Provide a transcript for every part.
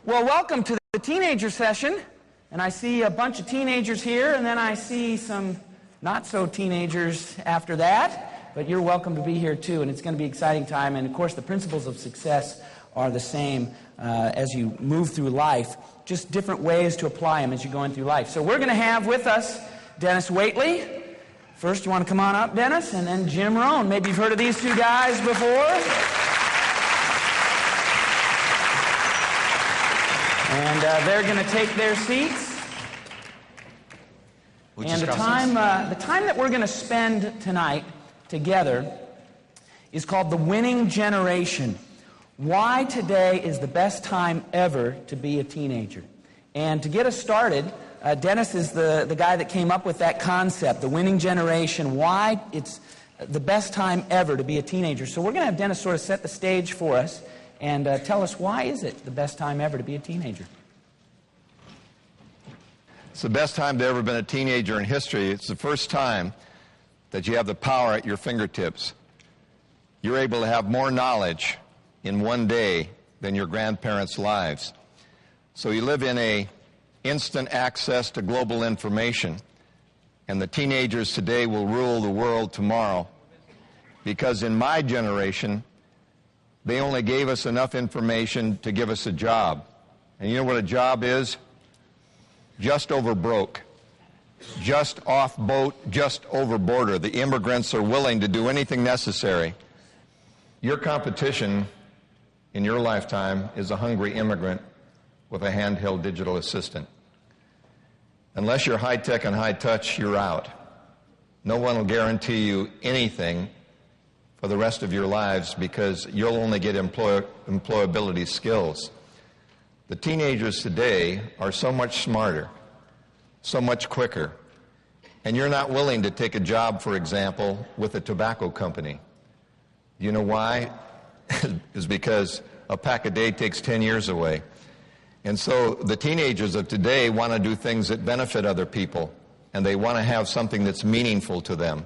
Well, welcome to the teenager session. And I see a bunch of teenagers here, and then I see some not-so-teenagers after that. But you're welcome to be here, too, and it's going to be an exciting time. And, of course, the principles of success are the same as you move through life, just different ways to apply them as you're going through life. So we're going to have with us Dennis Waitley. First, you want to come on up, Dennis, and then Jim Rohn. Maybe you've heard of these two guys before. And they're going to take their seats. And the time that we're going to spend tonight together is called The Winning Generation. Why today is the best time ever to be a teenager. And to get us started, Dennis is the guy that came up with that concept, the winning generation, why it's the best time ever to be a teenager. So we're going to have Dennis sort of set the stage for us and tell us why is it the best time ever to be a teenager. It's the best time to ever been a teenager in history. It's the first time that you have the power at your fingertips. You're able to have more knowledge in one day than your grandparents' lives. So you live in a instant access to global information. And the teenagers today will rule the world tomorrow. Because in my generation, they only gave us enough information to give us a job. And you know what a job is? Just over broke, just off boat, just over border. The immigrants are willing to do anything necessary. Your competition in your lifetime is a hungry immigrant with a handheld digital assistant. Unless you're high-tech and high-touch, you're out. No one will guarantee you anything for the rest of your lives because you'll only get employability skills. The teenagers today are so much smarter, so much quicker, and you're not willing to take a job, for example, with a tobacco company. You know why? It's because a pack a day takes 10 years away. And so the teenagers of today want to do things that benefit other people, and they want to have something that's meaningful to them.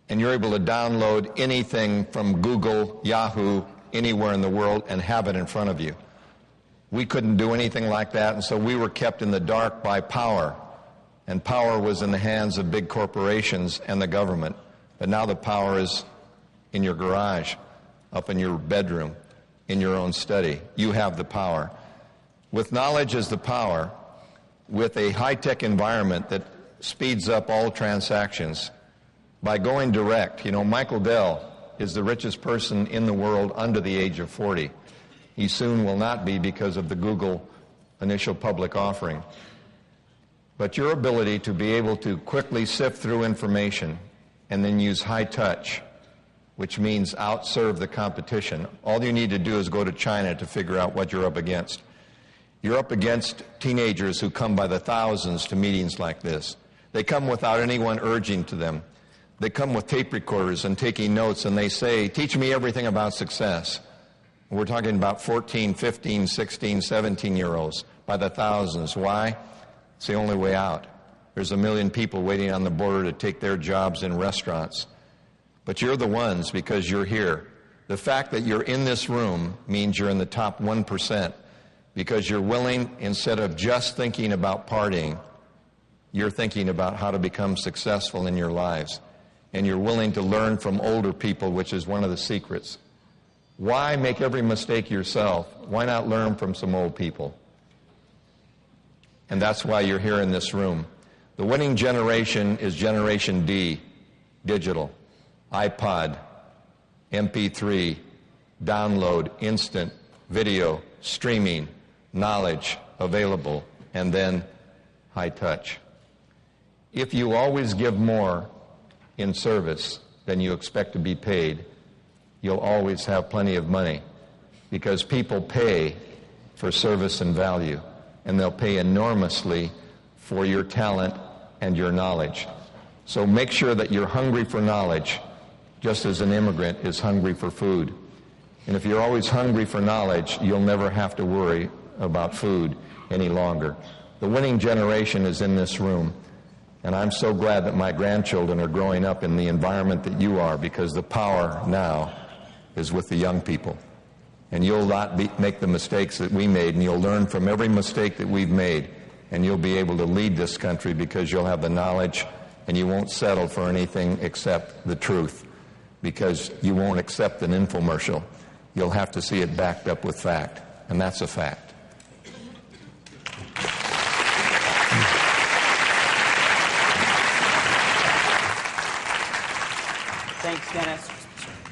And you're able to download anything from Google, Yahoo, anywhere in the world and have it in front of you. We couldn't do anything like that, and so we were kept in the dark by power. And power was in the hands of big corporations and the government. But now the power is in your garage, up in your bedroom, in your own study. You have the power. With knowledge as the power, with a high-tech environment that speeds up all transactions, by going direct. You know, Michael Dell is the richest person in the world under the age of 40. He soon will not be because of the Google initial public offering. But your ability to be able to quickly sift through information and then use high touch, which means outserve the competition. All you need to do is go to China to figure out what you're up against. You're up against teenagers who come by the thousands to meetings like this. They come without anyone urging to them. They come with tape recorders and taking notes, and they say, teach me everything about success. We're talking about 14, 15, 16, 17-year-olds by the thousands. Why? It's the only way out. There's 1 million people waiting on the border to take their jobs in restaurants. But you're the ones because you're here. The fact that you're in this room means you're in the top 1% because you're willing, instead of just thinking about partying, you're thinking about how to become successful in your lives. And you're willing to learn from older people, which is one of the secrets. Why make every mistake yourself? Why not learn from some old people? And that's why you're here in this room. The winning generation is Generation D, digital, iPod, MP3, download, instant, video, streaming, knowledge available, and then high touch. If you always give more in service than you expect to be paid, you'll always have plenty of money because people pay for service and value, and they'll pay enormously for your talent and your knowledge. So make sure that you're hungry for knowledge, just as an immigrant is hungry for food. And if you're always hungry for knowledge, you'll never have to worry about food any longer. The winning generation is in this room. And I'm so glad that my grandchildren are growing up in the environment that you are, because the power now is with the young people. and you'll not make the mistakes that we made, and you'll learn from every mistake that we've made, and you'll be able to lead this country because you'll have the knowledge, and you won't settle for anything except the truth, because you won't accept an infomercial. You'll have to see it backed up with fact, and that's a fact. Thanks, Dennis.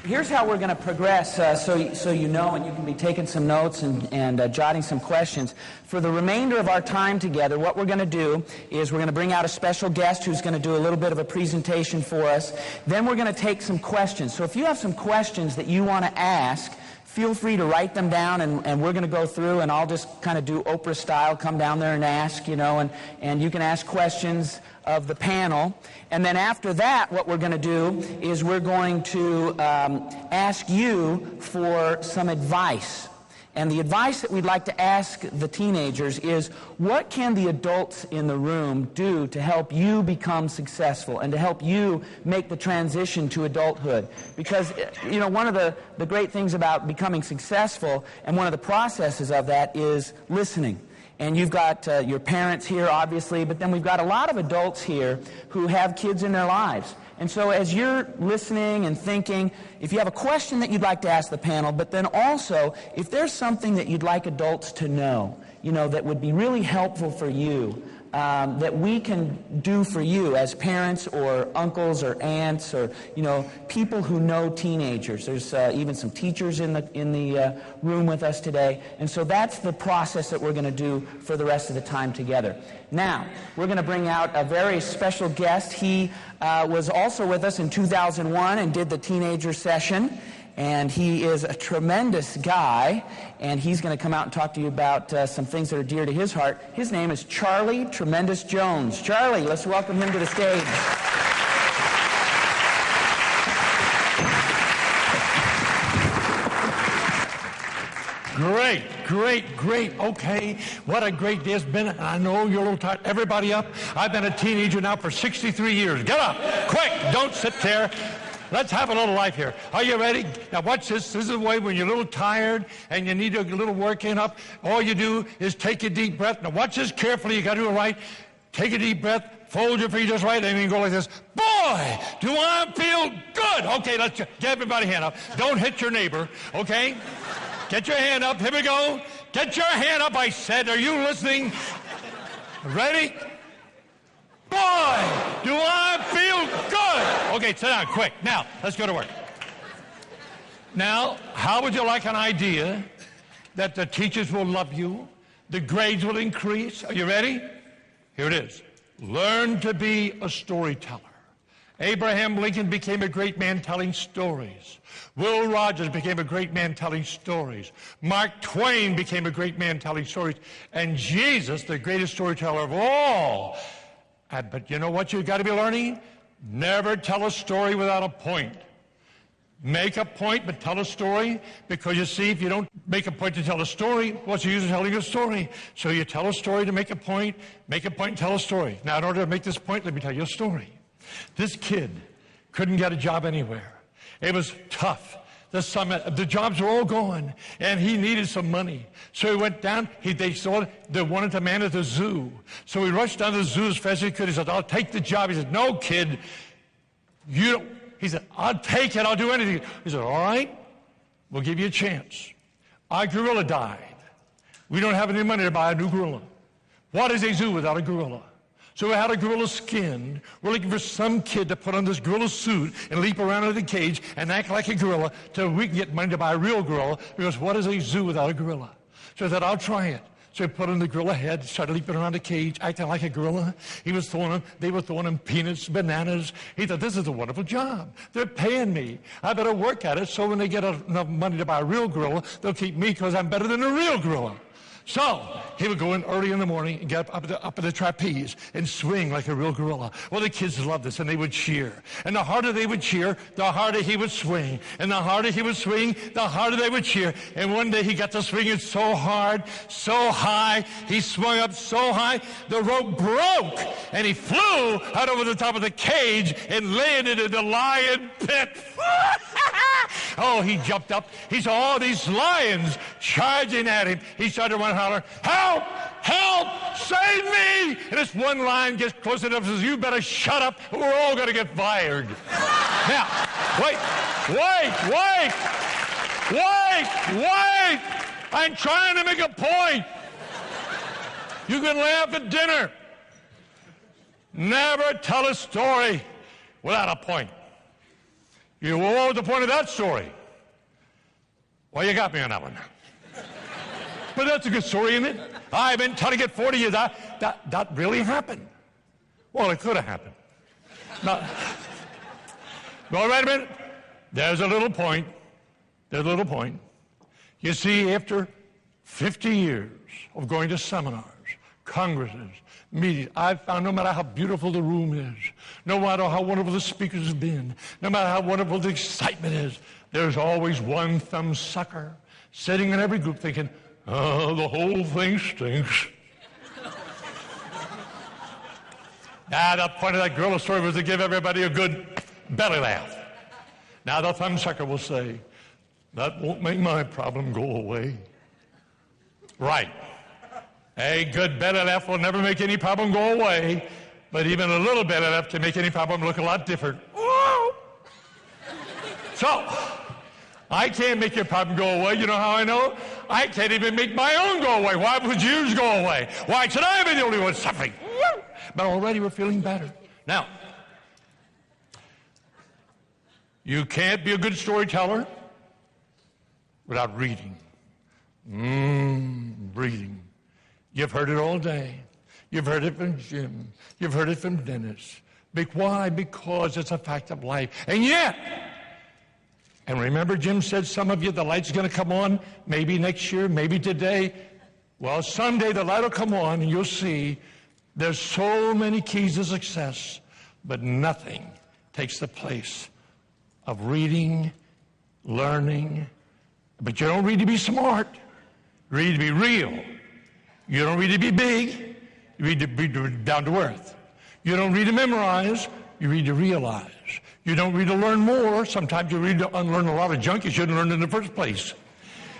Here's how we're going to progress so you know, and you can be taking some notes and jotting some questions. For the remainder of our time together, what we're going to do is we're going to bring out a special guest who's going to do a little bit of a presentation for us. Then we're going to take some questions. So if you have some questions that you want to ask, feel free to write them down, and we're going to go through, and I'll just kind of do Oprah style, come down there and ask, and you can ask questions of the panel. And then after that, what we're going to do is we're going to ask you for some advice. And the advice that we'd like to ask the teenagers is, what can the adults in the room do to help you become successful and to help you make the transition to adulthood? Because, one of the great things about becoming successful, and one of the processes of that, is listening. And you've got your parents here, obviously, but then we've got a lot of adults here who have kids in their lives. And so as you're listening and thinking, if you have a question that you'd like to ask the panel, but then also, if there's something that you'd like adults to know, that would be really helpful for you, that we can do for you as parents or uncles or aunts or, people who know teenagers. There's even some teachers in the room with us today. And so that's the process that we're going to do for the rest of the time together. Now, we're going to bring out a very special guest. He was also with us in 2001 and did the teenager session. And he is a tremendous guy, and he's going to come out and talk to you about some things that are dear to his heart. His name is Charlie Tremendous Jones. Charlie, let's welcome him to the stage. Great. Okay, what a great day it's been. I know you're a little tired. Everybody up. I've been a teenager now for 63 years. Get up, quick, don't sit there. Let's have a little life here. Are you ready? Now watch this. This is the way when you're a little tired and you need a little working up, all you do is take a deep breath. Now watch this carefully. You got to do it right. Take a deep breath. Fold your feet just right, and you go like this. Boy, do I feel good. Okay, let's get everybody hand up. Don't hit your neighbor, okay? Get your hand up. Here we go. Get your hand up, I said. Are you listening? Ready? Boy, do I feel good. Okay, sit down, quick. Now, let's go to work. Now, how would you like an idea that the teachers will love you, the grades will increase? Are you ready? Here it is. Learn to be a storyteller. Abraham Lincoln became a great man telling stories. Will Rogers became a great man telling stories. Mark Twain became a great man telling stories. And Jesus, the greatest storyteller of all. But you know what you've got to be learning? Never tell a story without a point. Make a point, but tell a story, because you see, if you don't make a point to tell a story, what's the use of telling a story? So you tell a story to make a point and tell a story. Now, in order to make this point, let me tell you a story. This kid couldn't get a job anywhere. It was tough. The jobs were all gone, and he needed some money. So he went down. They wanted to man at the zoo. So he rushed down to the zoo as fast as he could. He said, I'll take the job. He said, no, kid, you don't. He said, I'll take it. I'll do anything. He said, all right, we'll give you a chance. Our gorilla died. We don't have any money to buy a new gorilla. What is a zoo without a gorilla? So we had a gorilla skinned. We're looking for some kid to put on this gorilla suit and leap around in the cage and act like a gorilla till we can get money to buy a real gorilla, because what is a zoo without a gorilla? So I said, I'll try it. So he put on the gorilla head, started leaping around the cage, acting like a gorilla. They were throwing him peanuts, bananas. He thought, this is a wonderful job. They're paying me. I better work at it, so when they get enough money to buy a real gorilla, they'll keep me because I'm better than a real gorilla. So he would go in early in the morning and get up at the trapeze and swing like a real gorilla. Well, the kids loved this, and they would cheer. And the harder they would cheer, the harder he would swing. And the harder he would swing, the harder they would cheer. And one day he got to swinging so hard, so high, he swung up so high, the rope broke, and he flew out over the top of the cage and landed in the lion pit. Oh, he jumped up. He saw all these lions charging at him. He started running, hollering, "Help! Help! Save me!" And this one lion gets close enough and says, "You better shut up, or we're all going to get fired." Now, wait. I'm trying to make a point. You can laugh at dinner. Never tell a story without a point. What was the point of that story? Well, you got me on that one. But that's a good story, isn't it? I've been telling it 40 years. That really happened. Well, it could have happened. Now, well, wait a minute. There's a little point. You see, after 50 years of going to seminars, congresses, meetings, I've found no matter how beautiful the room is, no matter how wonderful the speakers have been, no matter how wonderful the excitement is, there's always one thumbsucker sitting in every group thinking, "Oh, the whole thing stinks." The point of that girl story was to give everybody a good belly laugh. Now the thumbsucker will say, "That won't make my problem go away." Right. A good belly laugh will never make any problem go away, but even a little belly laugh can make any problem look a lot different. Whoa! So, I can't make your problem go away. You know how I know? I can't even make my own go away. Why would yours go away? Why should I be the only one suffering? But already we're feeling better. Now, you can't be a good storyteller without reading. Reading. You've heard it all day. You've heard it from Jim. You've heard it from Dennis. Why? Because it's a fact of life. And yet, and remember Jim said some of you, the light's going to come on, maybe next year, maybe today. Well, someday the light will come on and you'll see there's so many keys to success, but nothing takes the place of reading, learning. But you don't read to be smart. You read to be real. You don't read to be big. You read to be down to earth. You don't read to memorize. You read to realize. You don't read to learn more. Sometimes you read to unlearn a lot of junk you shouldn't learn in the first place.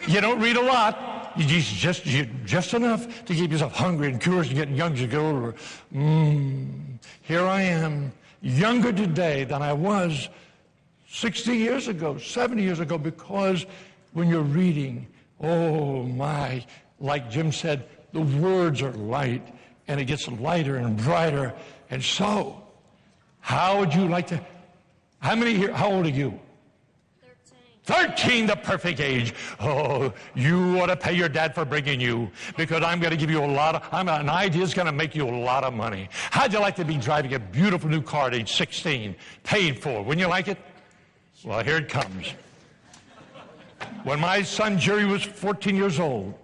You don't read a lot. You just enough to keep yourself hungry and curious and getting young as you get older. Here I am, younger today than I was 60 years ago, 70 years ago, because when you're reading, oh my, like Jim said, the words are light, and it gets lighter and brighter. And so, how would you like to, how many here, how old are you? 13, the perfect age. Oh, you ought to pay your dad for bringing you, because I'm going to give you an idea is going to make you a lot of money. How'd you like to be driving a beautiful new car at age 16, paid for? Wouldn't you like it? Well, here it comes. When my son Jerry was 14 years old,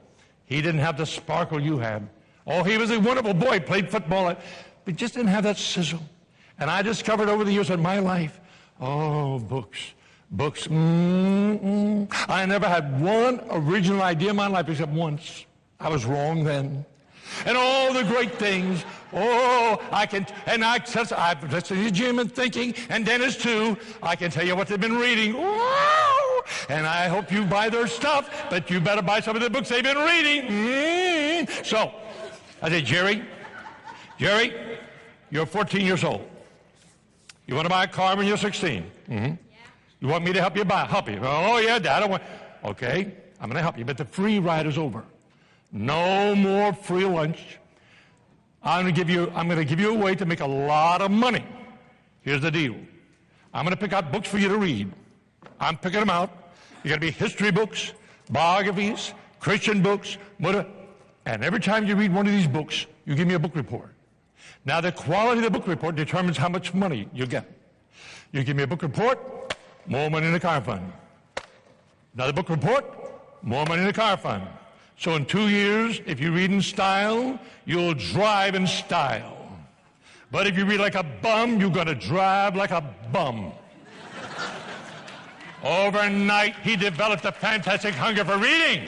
he didn't have the sparkle you have. Oh, he was a wonderful boy, played football, but just didn't have that sizzle. And I discovered over the years in my life, books. I never had one original idea in my life except once. I was wrong then. And all the great things, I've listened to Jim and thinking, and Dennis too. I can tell you what they've been reading. And I hope you buy their stuff, but you better buy some of the books they've been reading. So, I said, Jerry, you're 14 years old. You want to buy a car when you're 16? Mm-hmm. You want me to help you help you? Oh, yeah, Dad. Okay, I'm going to help you, but the free ride is over. No more free lunch. I'm going to give you a way to make a lot of money. Here's the deal. I'm going to pick out books for you to read. I'm picking them out. You're going to be history books, biographies, Christian books, and every time you read one of these books, you give me a book report. Now, the quality of the book report determines how much money you get. You give me a book report, more money in the car fund. Another book report, more money in the car fund. So in 2 years, if you read in style, you'll drive in style. But if you read like a bum, you're going to drive like a bum. Overnight, he developed a fantastic hunger for reading.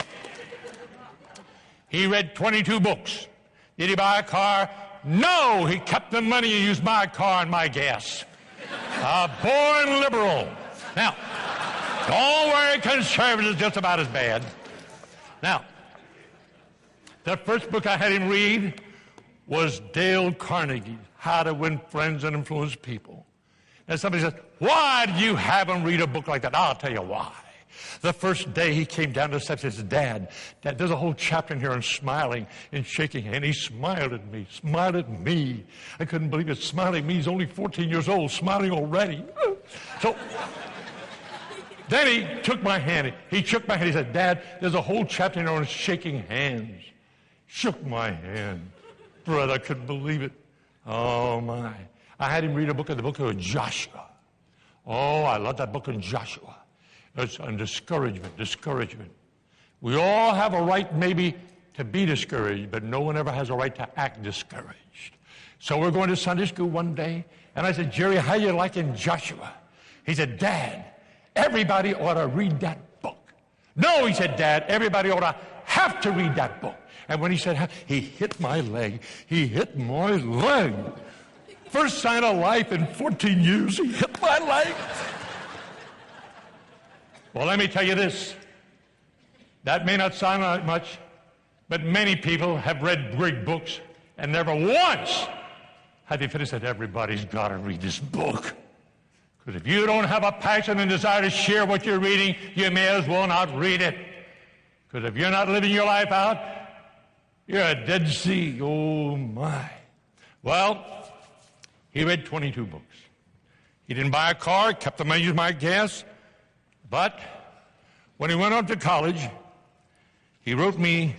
He read 22 books. Did he buy a car? No, he kept the money and used my car and my gas. A born liberal. Now, Don't worry, conservatives just about as bad. Now, the first book I had him read was Dale Carnegie's How to Win Friends and Influence People. And somebody says, why did you have him read a book like that? I'll tell you why. The first day he came down the steps and said, Dad, there's a whole chapter in here on smiling and shaking hands. He smiled at me. I couldn't believe it, smiling at me. He's only 14 years old, smiling already. So then he took my hand. He shook my hand. He said, Dad, there's a whole chapter in here on shaking hands. Shook my hand. Brother, I couldn't believe it. Oh, my. I had him read the book of Joshua. Oh, I love that book of Joshua. It's on discouragement. We all have a right maybe to be discouraged, but no one ever has a right to act discouraged. So we're going to Sunday school one day, and I said, Jerry, how you liking Joshua? He said, Dad, everybody ought to read that book. No, he said, Dad, everybody ought to have to read that book. And when he said, he hit my leg. He hit my leg. First sign of life in 14 years, he hit my leg. Well, let me tell you this. That may not sound like much, but many people have read great books and never once have they finished said, everybody's got to read this book. Because if you don't have a passion and desire to share what you're reading, you may as well not read it. Because if you're not living your life out, you're a Dead Sea. Oh, my. Well, he read 22 books. He didn't buy a car, kept the money to my gas. But when he went off to college, he wrote me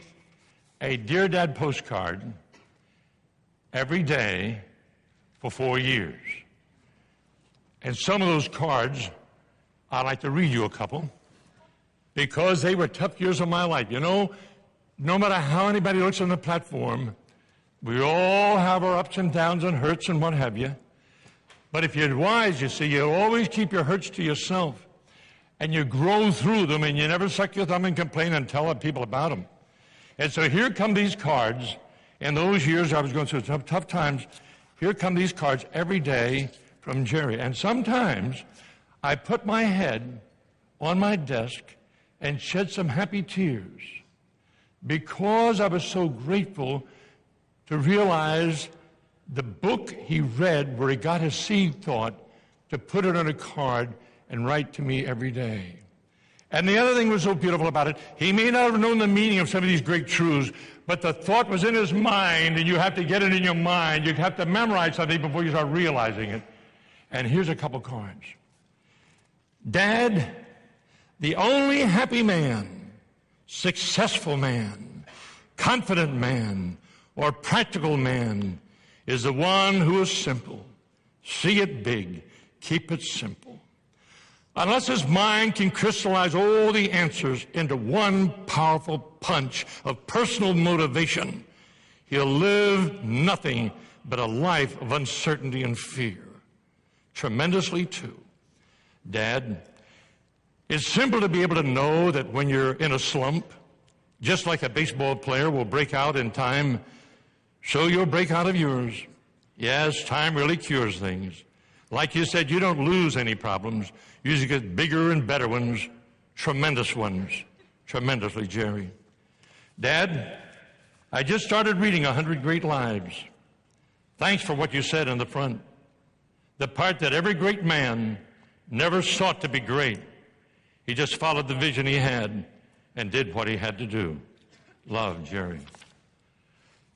a Dear Dad postcard every day for 4 years. And some of those cards, I'd like to read you a couple, because they were tough years of my life. You know, no matter how anybody looks on the platform, we all have our ups and downs and hurts and what have you. But if you're wise, you see, you'll always keep your hurts to yourself. And you grow through them, and you never suck your thumb and complain and tell people about them. And so here come these cards. In those years I was going through tough times, here come these cards every day from Jerry. And sometimes I put my head on my desk and shed some happy tears because I was so grateful to realize the book he read where he got his seed thought to put it on a card and write to me every day. And the other thing was so beautiful about it, he may not have known the meaning of some of these great truths, but the thought was in his mind, and you have to get it in your mind. You have to memorize something before you start realizing it. And here's a couple cards. Dad, the only happy man, successful man, confident man, or practical man is the one who is simple. See it big. Keep it simple. Unless his mind can crystallize all the answers into one powerful punch of personal motivation, he'll live nothing but a life of uncertainty and fear. Tremendously too. Dad, it's simple to be able to know that when you're in a slump, just like a baseball player will break out in time, so you'll break out of yours. Yes, time really cures things. Like you said, you don't lose any problems. You usually get bigger and better ones, tremendous ones. Tremendously, Jerry. Dad, I just started reading 100 Great Lives. Thanks for what you said in the front. The part that every great man never sought to be great. He just followed the vision he had and did what he had to do. Love, Jerry.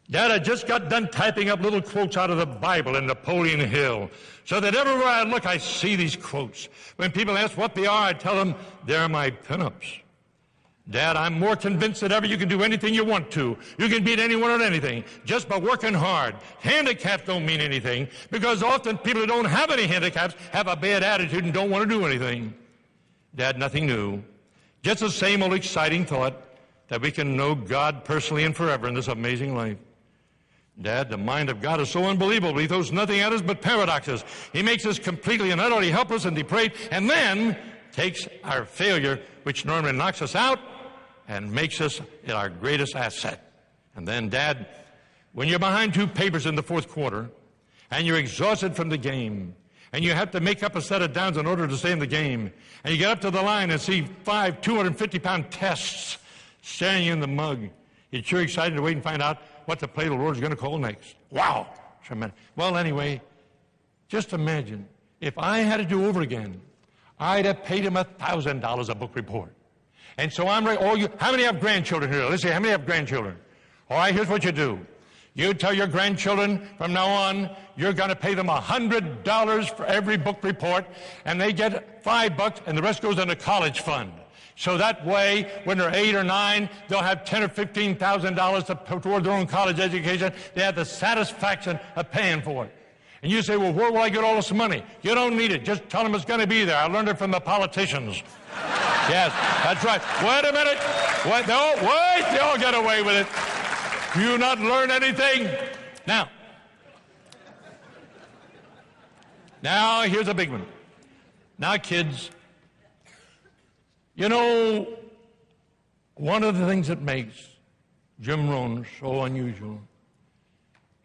Dad, I just got done typing up little quotes out of the Bible and Napoleon Hill, so that everywhere I look, I see these quotes. When people ask what they are, I tell them they're my pinups. Dad, I'm more convinced than ever you can do anything you want to. You can beat anyone at anything just by working hard. Handicaps don't mean anything, because often people who don't have any handicaps have a bad attitude and don't want to do anything. Dad, nothing new. Just the same old exciting thought that we can know God personally and forever in this amazing life. Dad, the mind of God is so unbelievable. He throws nothing at us but paradoxes. He makes us completely and utterly helpless and depraved, and then takes our failure, which normally knocks us out, and makes us our greatest asset. And then, Dad, when you're behind 2 papers in the fourth quarter, and you're exhausted from the game, And you have to make up a set of downs in order to stay in the game. And you get up to the line and see 5 250-pound tests staring you in the mug. You're sure excited to wait and find out what the play the Lord is going to call next. Wow. Tremendous. Well, anyway, just imagine, if I had to do over again, I'd have paid him $1,000 a book report. And so I'm right. How many have grandchildren here? Let's see, how many have grandchildren? All right, here's what you do. You tell your grandchildren from now on, you're going to pay them $100 for every book report, and they get $5, and the rest goes in a college fund. So that way, when they're 8 or 9, they'll have $10,000 or $15,000 to put toward their own college education. They have the satisfaction of paying for it. And you say, well, where will I get all this money? You don't need it. Just tell them it's going to be there. I learned it from the politicians. Yes, that's right. Wait a minute. What? No, wait. They all get away with it. Do you not learn anything? Now, here's a big one. Now, kids, you know, one of the things that makes Jim Rohn so unusual,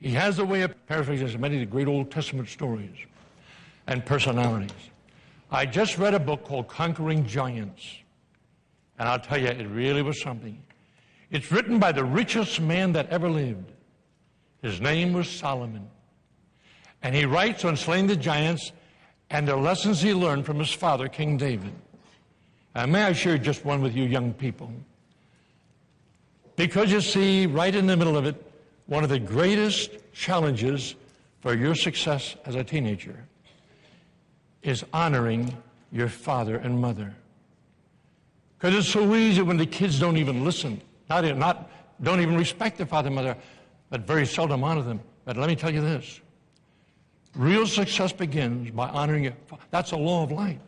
he has a way of paraphrasing many of the great Old Testament stories and personalities. I just read a book called Conquering Giants, and I'll tell you, it really was something. It's written by the richest man that ever lived. His name was Solomon. And he writes on slaying the giants and the lessons he learned from his father, King David. And may I share just one with you young people? Because you see, right in the middle of it, one of the greatest challenges for your success as a teenager is honoring your father and mother. Because it's so easy when the kids don't even listen. Don't even respect their father and mother, but very seldom honor them. But let me tell you this. Real success begins by honoring your father. That's a law of life.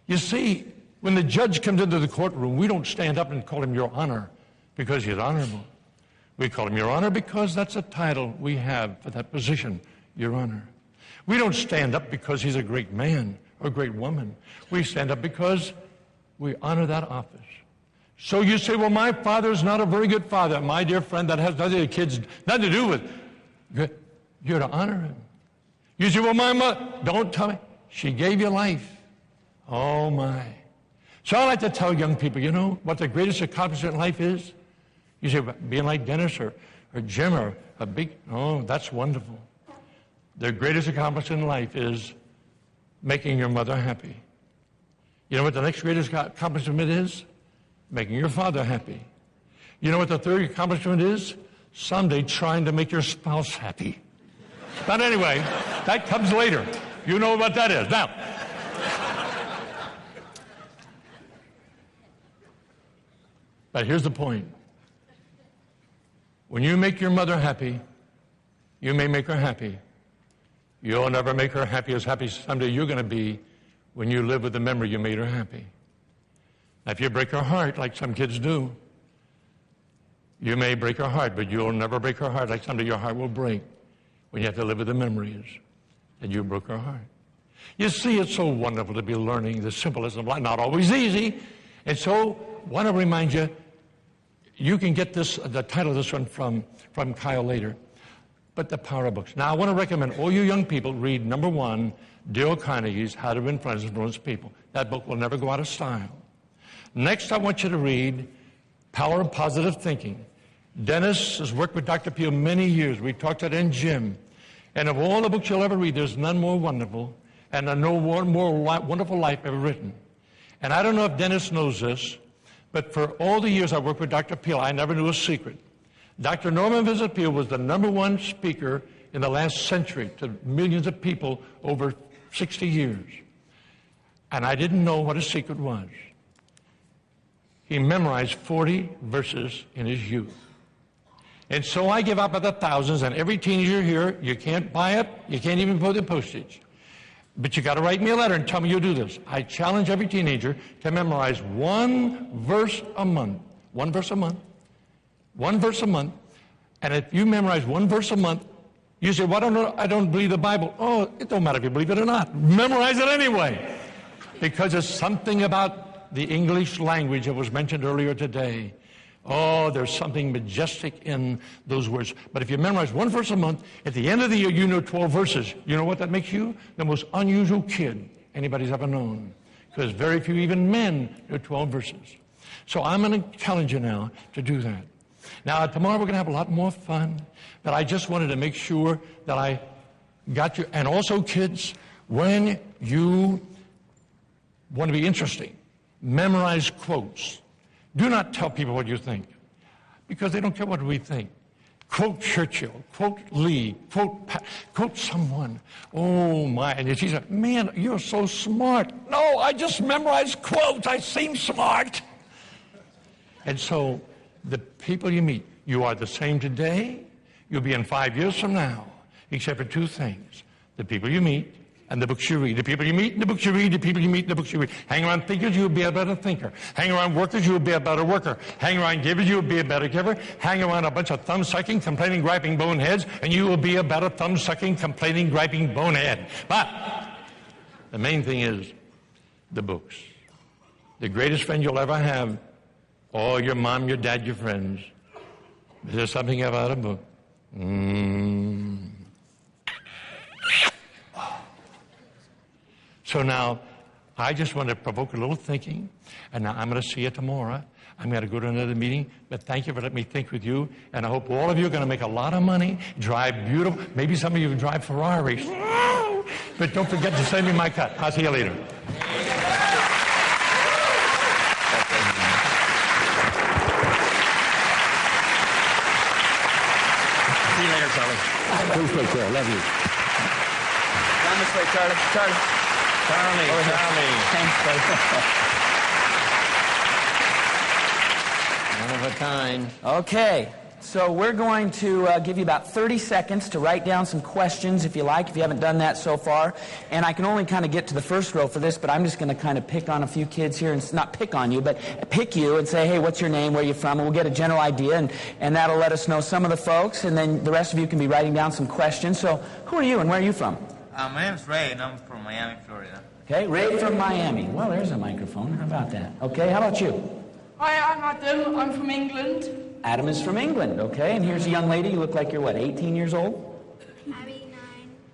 You see, when the judge comes into the courtroom, we don't stand up and call him Your Honor because he's honorable. We call him Your Honor because that's a title we have for that position, Your Honor. We don't stand up because he's a great man or a great woman. We stand up because we honor that office. So you say, well, my father's not a very good father. My dear friend, that has nothing to kids, nothing to do with. You're to honor him. You say, well, my mother, don't tell me. She gave you life. Oh, my. So I like to tell young people, you know what the greatest accomplishment in life is? You say, being like Dennis or Jim or a big, oh, that's wonderful. The greatest accomplishment in life is making your mother happy. You know what the next greatest accomplishment is? Making your father happy. You know what the third accomplishment is? Someday trying to make your spouse happy. But anyway, that comes later. You know what that is. Now, but here's the point. When you make your mother happy, you may make her happy. You'll never make her happy someday you're going to be when you live with the memory you made her happy. Now, if you break her heart, like some kids do, you may break her heart, but you'll never break her heart like someday your heart will break when you have to live with the memories that you broke her heart. You see, it's so wonderful to be learning the simplest of life. Not always easy. And so, I want to remind you, you can get the title of this one from Kyle later, but The Power of Books. Now, I want to recommend all you young people read, number 1, Dale Carnegie's How to Influence and Influence People. That book will never go out of style. Next, I want you to read Power of Positive Thinking. Dennis has worked with Dr. Peel many years. We talked to in Jim. And of all the books you'll ever read, there's none more wonderful and no more wonderful life ever written. And I don't know if Dennis knows this, but for all the years I worked with Dr. Peel, I never knew a secret. Dr. Norman Vincent Peale was the #1 speaker in the last century to millions of people over 60 years. And I didn't know what his secret was. He memorized 40 verses in his youth. And so I give up at the thousands, and every teenager here, you can't buy it, you can't even put the postage. But you got to write me a letter and tell me you'll do this. I challenge every teenager to memorize 1 verse a month. 1 verse a month. 1 verse a month. And if you memorize 1 verse a month, you say, well, I don't believe the Bible. Oh, it don't matter if you believe it or not. Memorize it anyway. Because there's something about the English language that was mentioned earlier today. Oh, there's something majestic in those words. But if you memorize one verse a month, at the end of the year, you know 12 verses. You know what that makes you? The most unusual kid anybody's ever known. Because very few, even men, know 12 verses. So I'm going to challenge you now to do that. Now, tomorrow we're going to have a lot more fun. But I just wanted to make sure that I got you. And also, kids, when you want to be interesting, memorize quotes. Do not tell people what you think, because they don't care what we think. Quote Churchill, quote Lee, quote someone. Oh, my. And she said, man, you're so smart. No, I just memorized quotes. I seem smart. And so the people you meet, you are the same today. You'll be in 5 years from now, except for two things. The people you meet and the books you read. The people you meet and the books you read, the people you meet and the books you read. Hang around thinkers, you'll be a better thinker. Hang around workers, you'll be a better worker. Hang around givers, you'll be a better giver. Hang around a bunch of thumb-sucking, complaining, griping boneheads, and you will be a better thumb-sucking, complaining, griping bonehead. But the main thing is the books. The greatest friend you'll ever have, or your mom, your dad, your friends. Is there something about a book? So now, I just want to provoke a little thinking, and now I'm going to see you tomorrow. I'm going to go to another meeting, but thank you for letting me think with you, and I hope all of you are going to make a lot of money, drive beautiful, maybe some of you drive Ferraris, but don't forget to send me my cut. I'll see you later. See you later, Charlie. Please take care. Love you. Down this way, Charlie. Charlie, thanks, buddy. One of a kind. Okay, so we're going to give you about 30 seconds to write down some questions, if you like, if you haven't done that so far. And I can only kind of get to the first row for this, but I'm just going to kind of pick on a few kids here, and not pick on you, but pick you and say, hey, what's your name, where are you from, and we'll get a general idea, and that'll let us know some of the folks, and then the rest of you can be writing down some questions. So who are you, and where are you from? My name is Ray, and I'm from Miami, Florida. Okay, Ray from Miami. Well, there's a microphone. How about that? Okay, how about you? Hi, I'm Adam. I'm from England. Adam is from England. Okay, and here's a young lady. You look like you're, what, 18 years old? Abby, 9.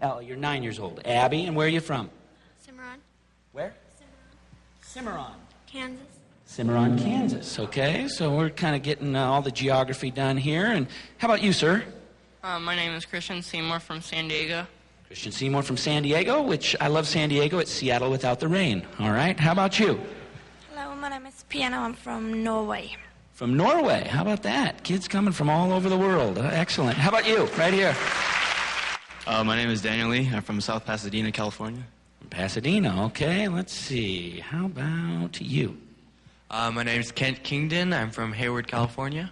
Oh, you're 9 years old. Abby, and where are you from? Cimarron. Where? Cimarron. Kansas. Cimarron, Kansas. Okay, so we're kind of getting all the geography done here. And how about you, sir? My name is Christian Seymour from San Diego. Christian Seymour from San Diego, which I love San Diego. It's Seattle without the rain. All right, how about you? Hello, my name is Piano. I'm from Norway. From Norway. How about that? Kids coming from all over the world. Excellent. How about you? Right here. My name is Daniel Lee. I'm from South Pasadena, California. From Pasadena. Okay, let's see. How about you? My name is Kent Kingdon. I'm from Hayward, California.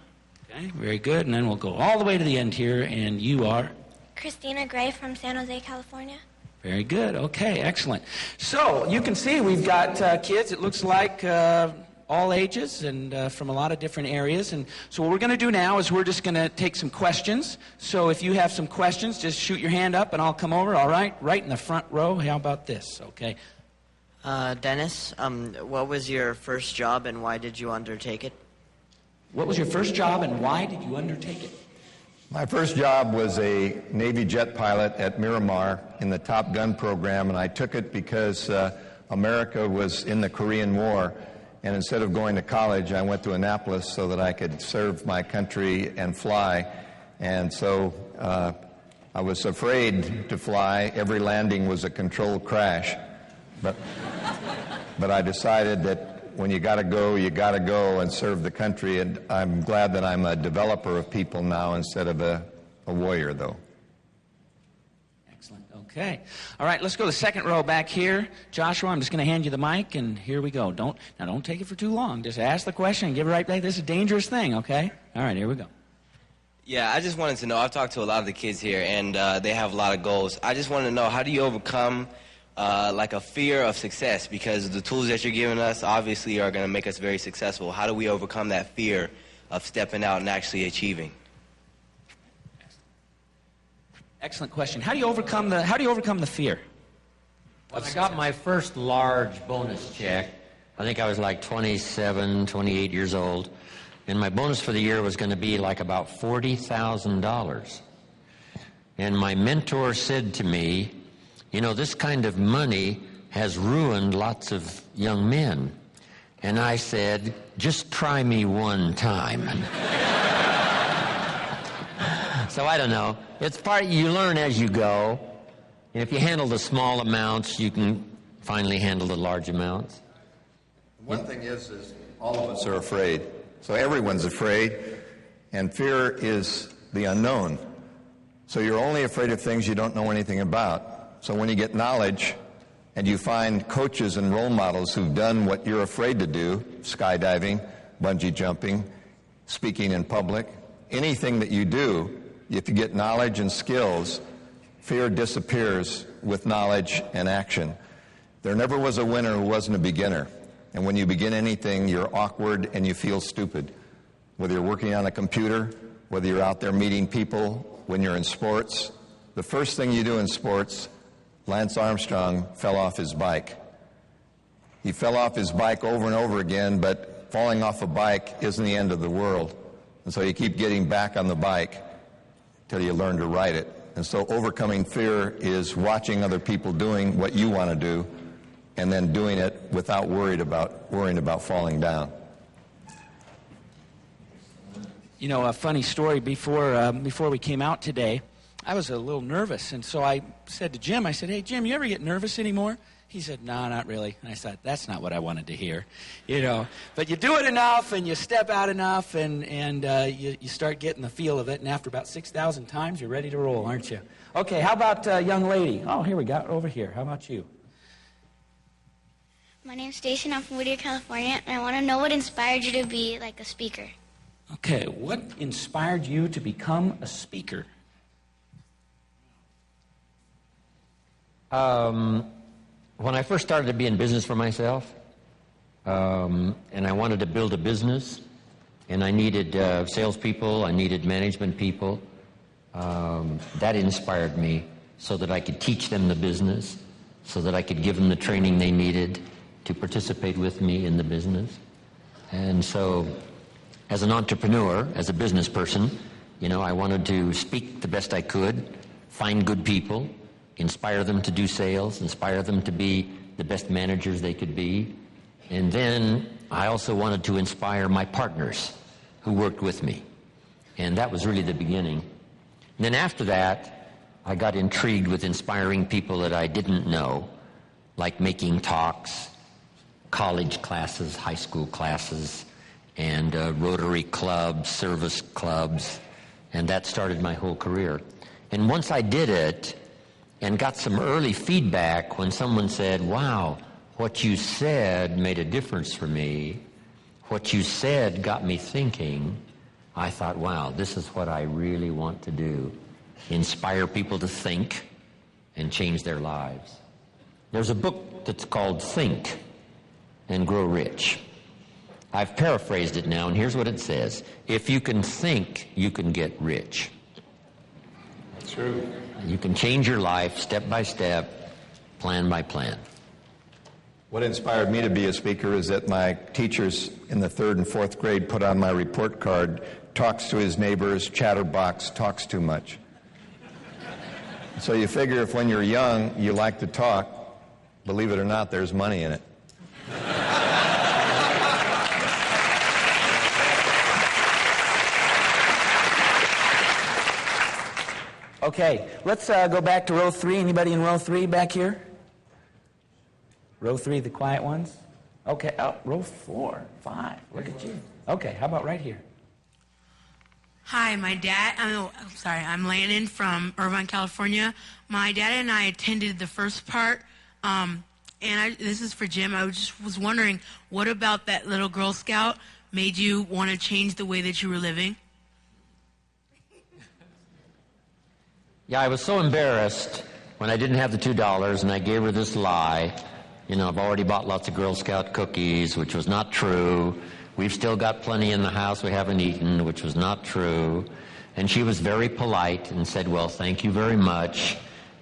Okay, very good. And then we'll go all the way to the end here, and you are? Christina Gray from San Jose, California. Very good. Okay, excellent. So you can see we've got kids, it looks like all ages and from a lot of different areas. And so what we're going to do now is we're just going to take some questions. So if you have some questions, just shoot your hand up and I'll come over, all right? Right in the front row. How about this? Okay. Dennis, what was your first job and why did you undertake it? What was your first job and why did you undertake it? My first job was a Navy jet pilot at Miramar in the Top Gun program, and I took it because America was in the Korean War, and instead of going to college, I went to Annapolis so that I could serve my country and fly. And so I was afraid to fly. Every landing was a controlled crash. But I decided that when you got to go and serve the country, and I'm glad that I'm a developer of people now instead of a warrior, though. Excellent. Okay. All right, let's go to the second row back here. Joshua, I'm just going to hand you the mic, and here we go. Don't take it for too long. Just ask the question and give it right back. This is a dangerous thing, okay? All right, here we go. Yeah, I just wanted to know, I've talked to a lot of the kids here, and they have a lot of goals. I just want to know, how do you overcome like a fear of success? Because the tools that you're giving us obviously are going to make us very successful. How do we overcome that fear of stepping out and actually achieving? Excellent question. How do you overcome the fear? When I got my first large bonus check, I think I was like 27, 28 years old, and my bonus for the year was going to be like about $40,000. And my mentor said to me, you know, this kind of money has ruined lots of young men. And I said, just try me one time. So I don't know. It's part you learn as you go. And if you handle the small amounts, you can finally handle the large amounts. One thing is all of us are afraid. So everyone's afraid, and fear is the unknown. So you're only afraid of things you don't know anything about. So when you get knowledge and you find coaches and role models who've done what you're afraid to do, skydiving, bungee jumping, speaking in public, anything that you do, if you get knowledge and skills, fear disappears with knowledge and action. There never was a winner who wasn't a beginner. And when you begin anything, you're awkward and you feel stupid. Whether you're working on a computer, whether you're out there meeting people, when you're in sports. The first thing you do in sports, Lance Armstrong fell off his bike. He fell off his bike over and over again, but falling off a bike isn't the end of the world. And so you keep getting back on the bike till you learn to ride it. And so overcoming fear is watching other people doing what you want to do and then doing it without worrying about falling down. You know, a funny story, before we came out today, I was a little nervous, and so I said to Jim, I said, hey, Jim, you ever get nervous anymore? He said, no, not really. And I thought, that's not what I wanted to hear, you know. But you do it enough, and you step out enough, and you start getting the feel of it, and after about 6,000 times, you're ready to roll, aren't you? Okay, how about young lady? Oh, here we go, over here. How about you? My name's Station. I'm from Whittier, California, and I want to know what inspired you to be like a speaker. Okay, what inspired you to become a speaker? When I first started to be in business for myself, and I wanted to build a business, and I needed salespeople, I needed management people, that inspired me so that I could teach them the business, so that I could give them the training they needed to participate with me in the business. And so, as an entrepreneur, as a business person, you know, I wanted to speak the best I could, find good people, inspire them to do sales, inspire them to be the best managers they could be. And then I also wanted to inspire my partners who worked with me. And that was really the beginning. And then after that, I got intrigued with inspiring people that I didn't know, like making talks, college classes, high school classes, and Rotary clubs, service clubs, and that started my whole career. And once I did it and got some early feedback when someone said, wow, what you said made a difference for me, what you said got me thinking, I thought, wow, this is what I really want to do, inspire people to think and change their lives. There's a book that's called Think and Grow Rich. I've paraphrased it now, and here's what it says. If you can think, you can get rich. That's true. You can change your life step by step, plan by plan. What inspired me to be a speaker is that my teachers in the 3rd and 4th grade put on my report card, talks to his neighbors, chatterbox, talks too much. So you figure if when you're young, you like to talk, believe it or not, there's money in it. Okay, let's go back to row 3. Anybody in row 3 back here? Row 3, the quiet ones? Okay, oh, row 4, 5. Look at you. Okay, how about right here? Hi, I'm Landon from Irvine, California. My dad and I attended the first part, this is for Jim. I just was wondering, what about that little Girl Scout made you want to change the way that you were living? Yeah, I was so embarrassed when I didn't have the $2 and I gave her this lie. You know, I've already bought lots of Girl Scout cookies, which was not true. We've still got plenty in the house we haven't eaten, which was not true. And she was very polite and said, well, thank you very much.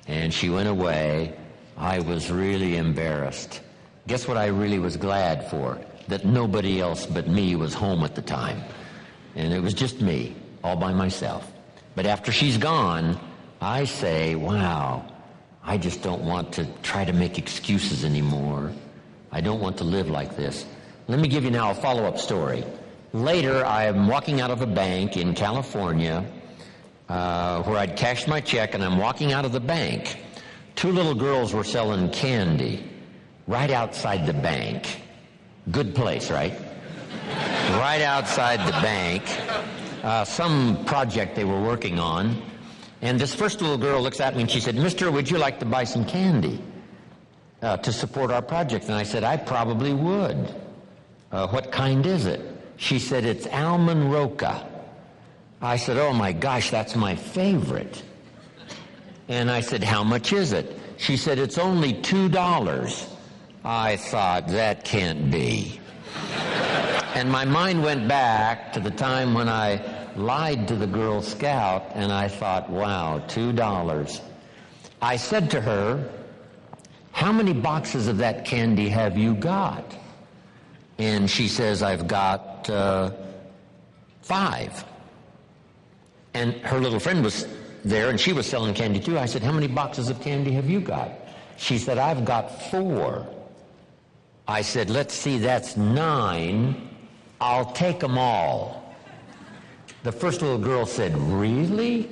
And she went away. I was really embarrassed. Guess what I really was glad for? That nobody else but me was home at the time. And it was just me, all by myself. But after she's gone, I say, wow, I just don't want to try to make excuses anymore. I don't want to live like this. Let me give you now a follow-up story. Later, I am walking out of a bank in California where I'd cashed my check, and I'm walking out of the bank. 2 little girls were selling candy right outside the bank. Good place, right? Right outside the bank. Some project they were working on. And this first little girl looks at me and she said, "Mister, would you like to buy some candy to support our project?" And I said, "I probably would. What kind is it?" She said, "It's almond roca." I said, "Oh my gosh, that's my favorite." And I said, "How much is it?" She said, "It's only $2. I thought, that can't be. And my mind went back to the time when I lied to the Girl Scout, and I thought, wow, $2. I said to her, "How many boxes of that candy have you got?" And she says, "I've got 5. And her little friend was there, and she was selling candy too. I said, "How many boxes of candy have you got?" She said, "I've got 4. I said, "Let's see, that's 9. I'll take them all." The first little girl said, "Really?"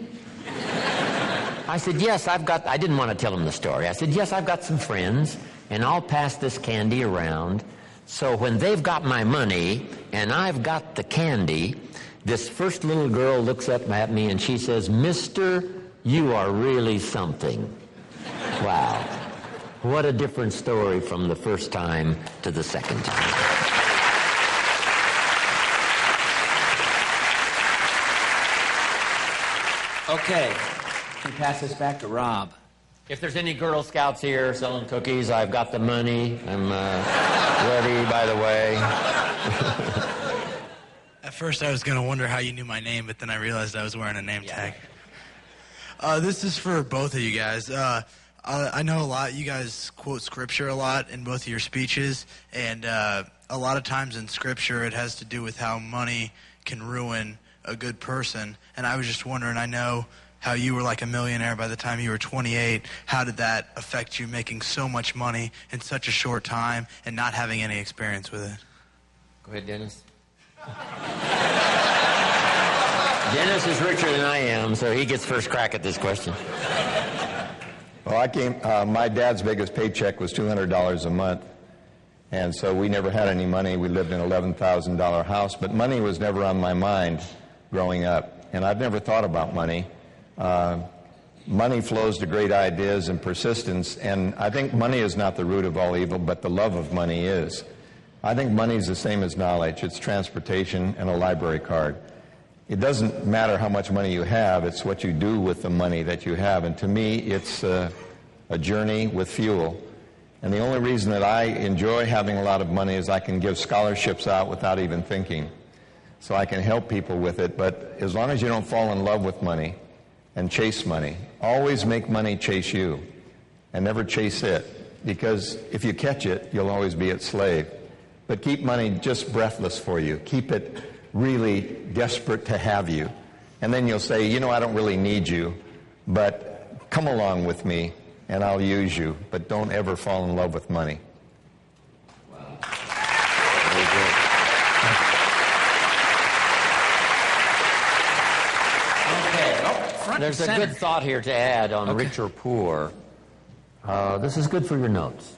I said, "Yes, I didn't want to tell him the story. I said, "Yes, I've got some friends, and I'll pass this candy around. So when they've got my money and I've got the candy," this first little girl looks up at me and she says, "Mister, you are really something." Wow. What a different story from the first time to the second time. Okay, we pass this back to Rob. If there's any Girl Scouts here selling cookies, I've got the money. I'm ready, by the way. At first I was going to wonder how you knew my name, but then I realized I was wearing a name tag. This is for both of you guys. I know a lot. You guys quote Scripture a lot in both of your speeches, and a lot of times in Scripture it has to do with how money can ruin a good person. And I was just wondering, I know how you were like a millionaire by the time you were 28. How did that affect you, making so much money in such a short time and not having any experience with it? Go ahead, Dennis. Dennis is richer than I am, so he gets first crack at this question. Well, my dad's biggest paycheck was $200 a month, and so we never had any money. We lived in an $11,000 house, but money was never on my mind growing up, and I've never thought about money. Money flows to great ideas and persistence, and I think money is not the root of all evil, but the love of money is. I think money is the same as knowledge. It's transportation and a library card. It doesn't matter how much money you have, it's what you do with the money that you have. And to me, it's a journey with fuel. And the only reason that I enjoy having a lot of money is I can give scholarships out without even thinking. So I can help people with it. But as long as you don't fall in love with money and chase money, always make money chase you and never chase it. Because if you catch it, you'll always be its slave. But keep money just breathless for you. Keep it really desperate to have you. And then you'll say, you know, I don't really need you, but come along with me and I'll use you. But don't ever fall in love with money. Wow. Very good. Okay. There's a good thought here to add on rich or poor. This is good for your notes.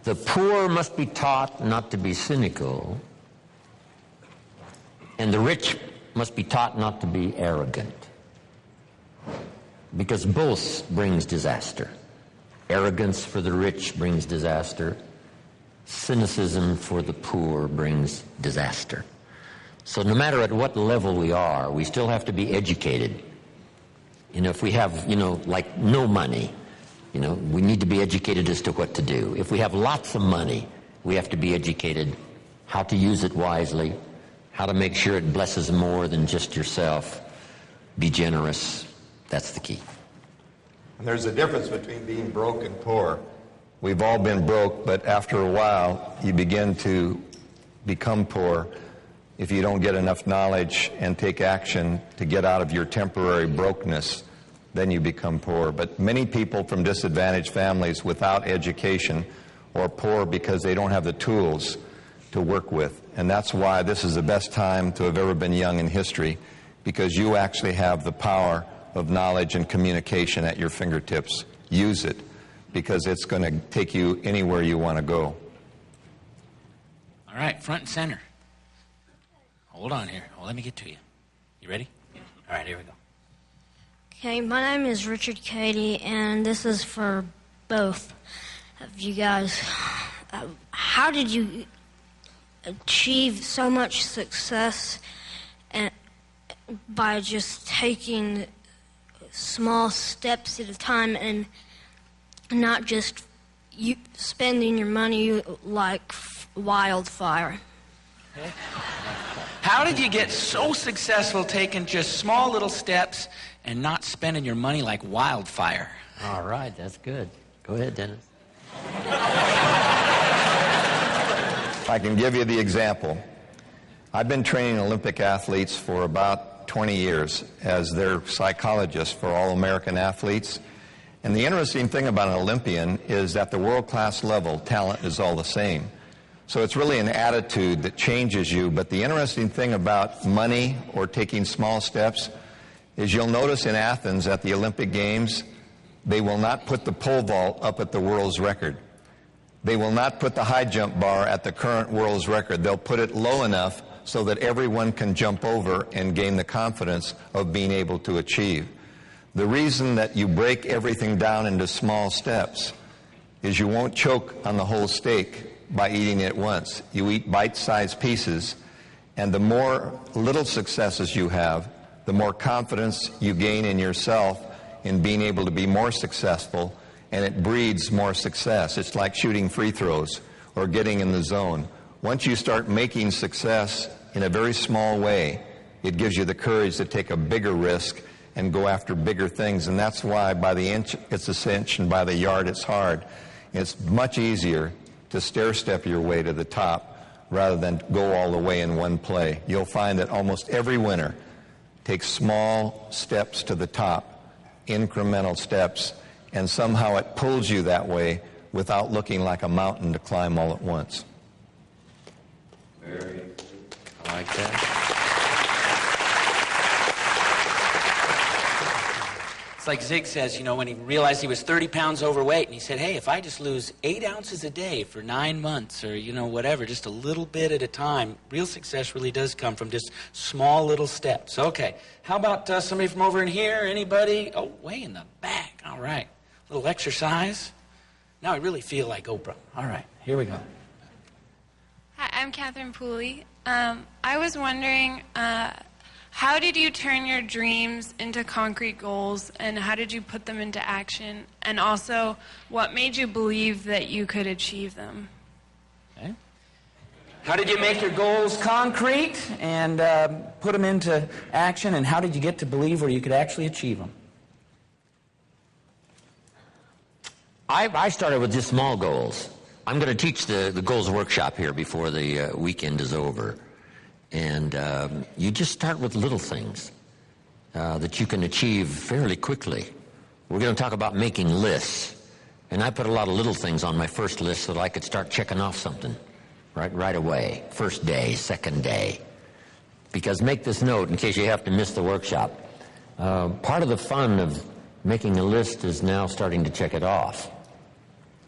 The poor must be taught not to be cynical, and the rich must be taught not to be arrogant, because both brings disaster. Arrogance for the rich brings disaster. Cynicism for the poor brings disaster. So no matter at what level we are, we still have to be educated. You know, if we have, like no money, we need to be educated as to what to do. If we have lots of money, we have to be educated how to use it wisely, how to make sure it blesses more than just yourself. Be generous. That's the key. And there's a difference between being broke and poor. We've all been broke, but after a while, you begin to become poor. if you don't get enough knowledge and take action to get out of your temporary brokenness, then you become poor. But many people from disadvantaged families without education are poor because they don't have the tools to work with. And that's why this is the best time to have ever been young in history, because you actually have the power of knowledge and communication at your fingertips. Use it, because it's going to take you anywhere you want to go. All right, front and center. Hold on here. Well, let me get to you. You ready? Yeah. All right, here we go. Okay, my name is Richard Cady, and this is for both of you guys. How did you achieve so much success by just taking small steps at a time and not just spending your money like wildfire? Okay. How did you get so successful taking just small little steps and not spending your money like wildfire? All right, that's good. Go ahead, Dennis. I can give you the example. I've been training Olympic athletes for about 20 years as their psychologist for all American athletes. And the interesting thing about an Olympian is that the world-class level, talent is all the same. So it's really an attitude that changes you. But the interesting thing about money or taking small steps is you'll notice in Athens at the Olympic Games, they will not put the pole vault up at the world's record. They will not put the high jump bar at the current world's record. They'll put it low enough so that everyone can jump over and gain the confidence of being able to achieve. The reason that you break everything down into small steps is you won't choke on the whole steak by eating it at once. You eat bite-sized pieces, and the more little successes you have, the more confidence you gain in yourself in being able to be more successful, and it breeds more success. It's like shooting free throws or getting in the zone. Once you start making success in a very small way, it gives you the courage to take a bigger risk and go after bigger things. And that's why by the inch it's a cinch and by the yard it's hard. It's much easier to stair-step your way to the top rather than go all the way in one play. You'll find that almost every winner takes small steps to the top, incremental steps, and somehow it pulls you that way without looking like a mountain to climb all at once. Very, I like that. It's like Zig says, you know, when he realized he was 30 pounds overweight, and he said, hey, if I just lose 8 ounces a day for 9 months or, you know, whatever, just a little bit at a time, real success really does come from just small little steps. Okay, how about somebody from over in here? Anybody? Oh, way in the back. All right. A little exercise. Now I really feel like Oprah. All right, here we go. Hi, I'm Catherine Pooley. I was wondering, how did you turn your dreams into concrete goals, and how did you put them into action? And also, what made you believe that you could achieve them? Okay. How did you make your goals concrete and put them into action, and how did you get to believe where you could actually achieve them? I started with just small goals. I'm going to teach the goals workshop here before the weekend is over. And you just start with little things that you can achieve fairly quickly. We're going to talk about making lists. And I put a lot of little things on my first list so that I could start checking off something right away. First day, second day. Because make this note in case you have to miss the workshop. Part of the fun of making a list is now starting to check it off.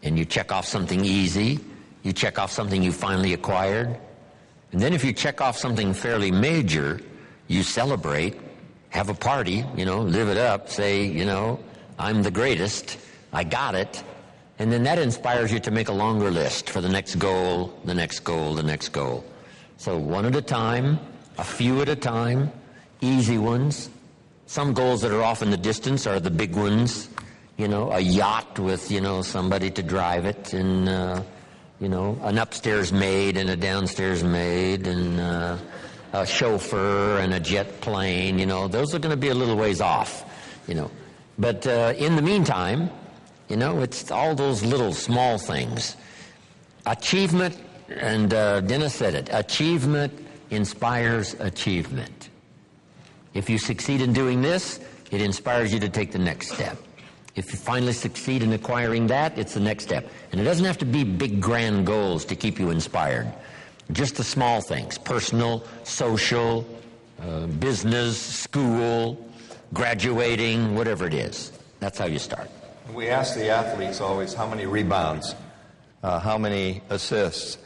And you check off something easy. You check off something you finally acquired. And then if you check off something fairly major, you celebrate, have a party, you know, live it up, say, you know, I'm the greatest, I got it. And then that inspires you to make a longer list for the next goal, the next goal, the next goal. So one at a time, a few at a time, easy ones. Some goals that are off in the distance are the big ones. You know, a yacht with, you know, somebody to drive it, and, you know, an upstairs maid and a downstairs maid, and a chauffeur and a jet plane, you know. Those are going to be a little ways off, you know. But in the meantime, you know, it's all those little small things. Achievement, and Dennis said it, achievement inspires achievement. If you succeed in doing this, it inspires you to take the next step. If you finally succeed in acquiring that, it's the next step. And it doesn't have to be big, grand goals to keep you inspired. Just the small things, personal, social, business, school, graduating, whatever it is. That's how you start. We ask the athletes always how many rebounds, how many assists,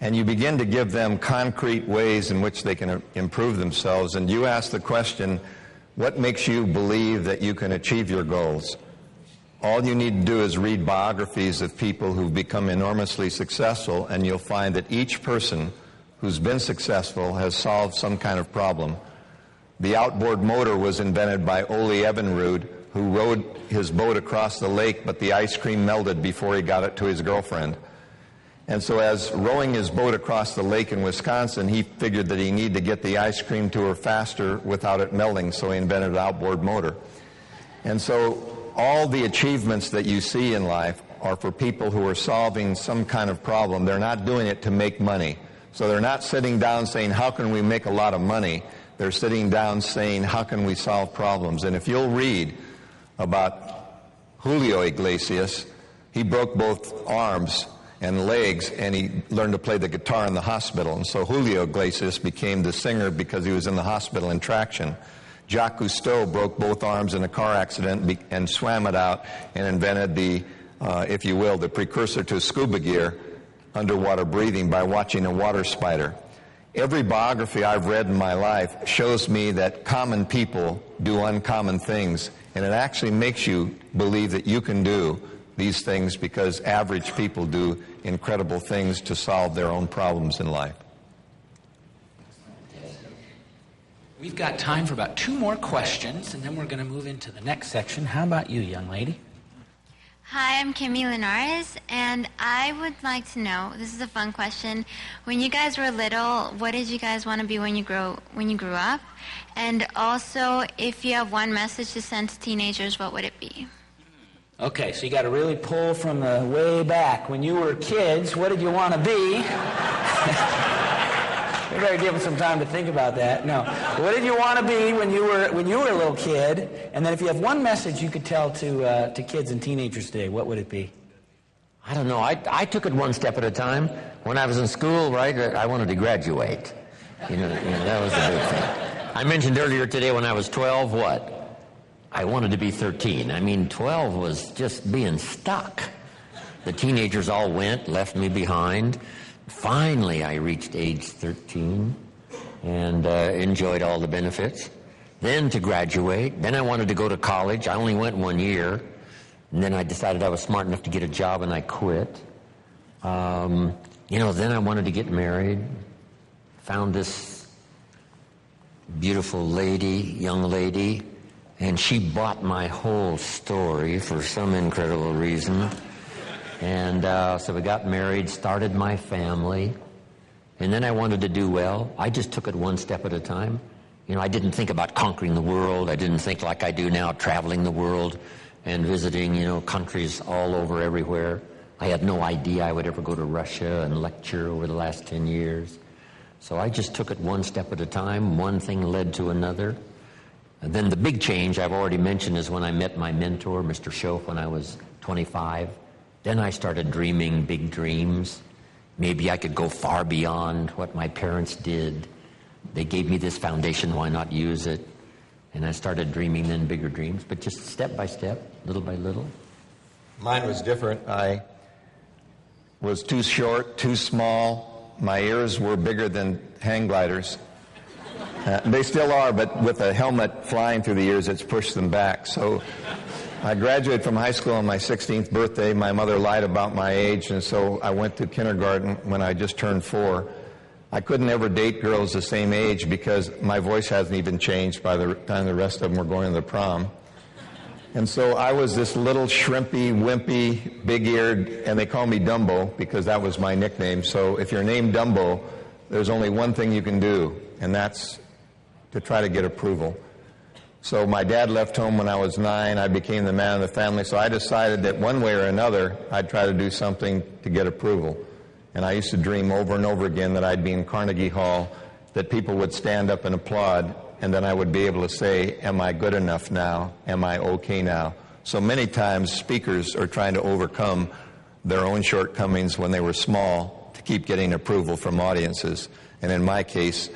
and you begin to give them concrete ways in which they can improve themselves. And you ask the question, what makes you believe that you can achieve your goals? All you need to do is read biographies of people who've become enormously successful, and you'll find that each person who's been successful has solved some kind of problem. The outboard motor was invented by Ole Evinrude, who rowed his boat across the lake, but the ice cream melted before he got it to his girlfriend. And so as rowing his boat across the lake in Wisconsin, he figured that he needed to get the ice cream to her faster without it melting, so he invented an outboard motor. And so all the achievements that you see in life are for people who are solving some kind of problem. They're not doing it to make money. So they're not sitting down saying, how can we make a lot of money? They're sitting down saying, how can we solve problems? And if you'll read about Julio Iglesias, he broke both arms and legs, and he learned to play the guitar in the hospital. And so Julio Iglesias became the singer because he was in the hospital in traction. Jacques Cousteau broke both arms in a car accident and swam it out and invented the, if you will, the precursor to scuba gear, underwater breathing, by watching a water spider. Every biography I've read in my life shows me that common people do uncommon things, and it actually makes you believe that you can do these things because average people do incredible things to solve their own problems in life. We've got time for about 2 more questions, and then we're going to move into the next section. How about you, young lady? Hi, I'm Kimmy Linares, and I would like to know, this is a fun question, when you guys were little, what did you guys want to be when you grew up? And also, if you have one message to send to teenagers, what would it be? Okay, so you got to really pull from the way back. When you were kids, what did you want to be? We better give them some time to think about that. No. What did you want to be when you were a little kid? And then if you have one message you could tell to kids and teenagers today, what would it be? I don't know. I took it one step at a time. When I was in school, right, I wanted to graduate. You know, that was the big thing. I mentioned earlier today when I was 12, what? I wanted to be 13. I mean, 12 was just being stuck. The teenagers all went, left me behind. Finally, I reached age 13 and enjoyed all the benefits. Then to graduate. Then I wanted to go to college. I only went 1 year. And then I decided I was smart enough to get a job, and I quit. Then I wanted to get married. Found this beautiful lady, young lady, and she bought my whole story for some incredible reason. And so we got married, started my family, and then I wanted to do well. I just took it one step at a time. I didn't think about conquering the world. I didn't think like I do now, traveling the world and visiting, countries all over everywhere. I had no idea I would ever go to Russia and lecture over the last 10 years. So I just took it one step at a time. One thing led to another. And then the big change I've already mentioned is when I met my mentor, Mr. Schoaf, when I was 25. Then I started dreaming big dreams. Maybe I could go far beyond what my parents did. They gave me this foundation, why not use it? And I started dreaming then bigger dreams, but just step by step, little by little. Mine was different. I was too short, too small. My ears were bigger than hang gliders. They still are, but with a helmet flying through the ears, it's pushed them back. So I graduated from high school on my 16th birthday. My mother lied about my age, and so I went to kindergarten when I just turned 4. I couldn't ever date girls the same age because my voice hasn't even changed by the time the rest of them were going to the prom. And so I was this little shrimpy, wimpy, big-eared, and they call me Dumbo because that was my nickname. So if you're named Dumbo, there's only one thing you can do, and that's to try to get approval. So my dad left home when I was 9. I became the man of the family. So I decided that one way or another, I'd try to do something to get approval. And I used to dream over and over again that I'd be in Carnegie Hall that people would stand up and applaud, and then I would be able to say, am I good enough now? Am I okay now? So many times speakers are trying to overcome their own shortcomings when they were small to keep getting approval from audiences. And in my case,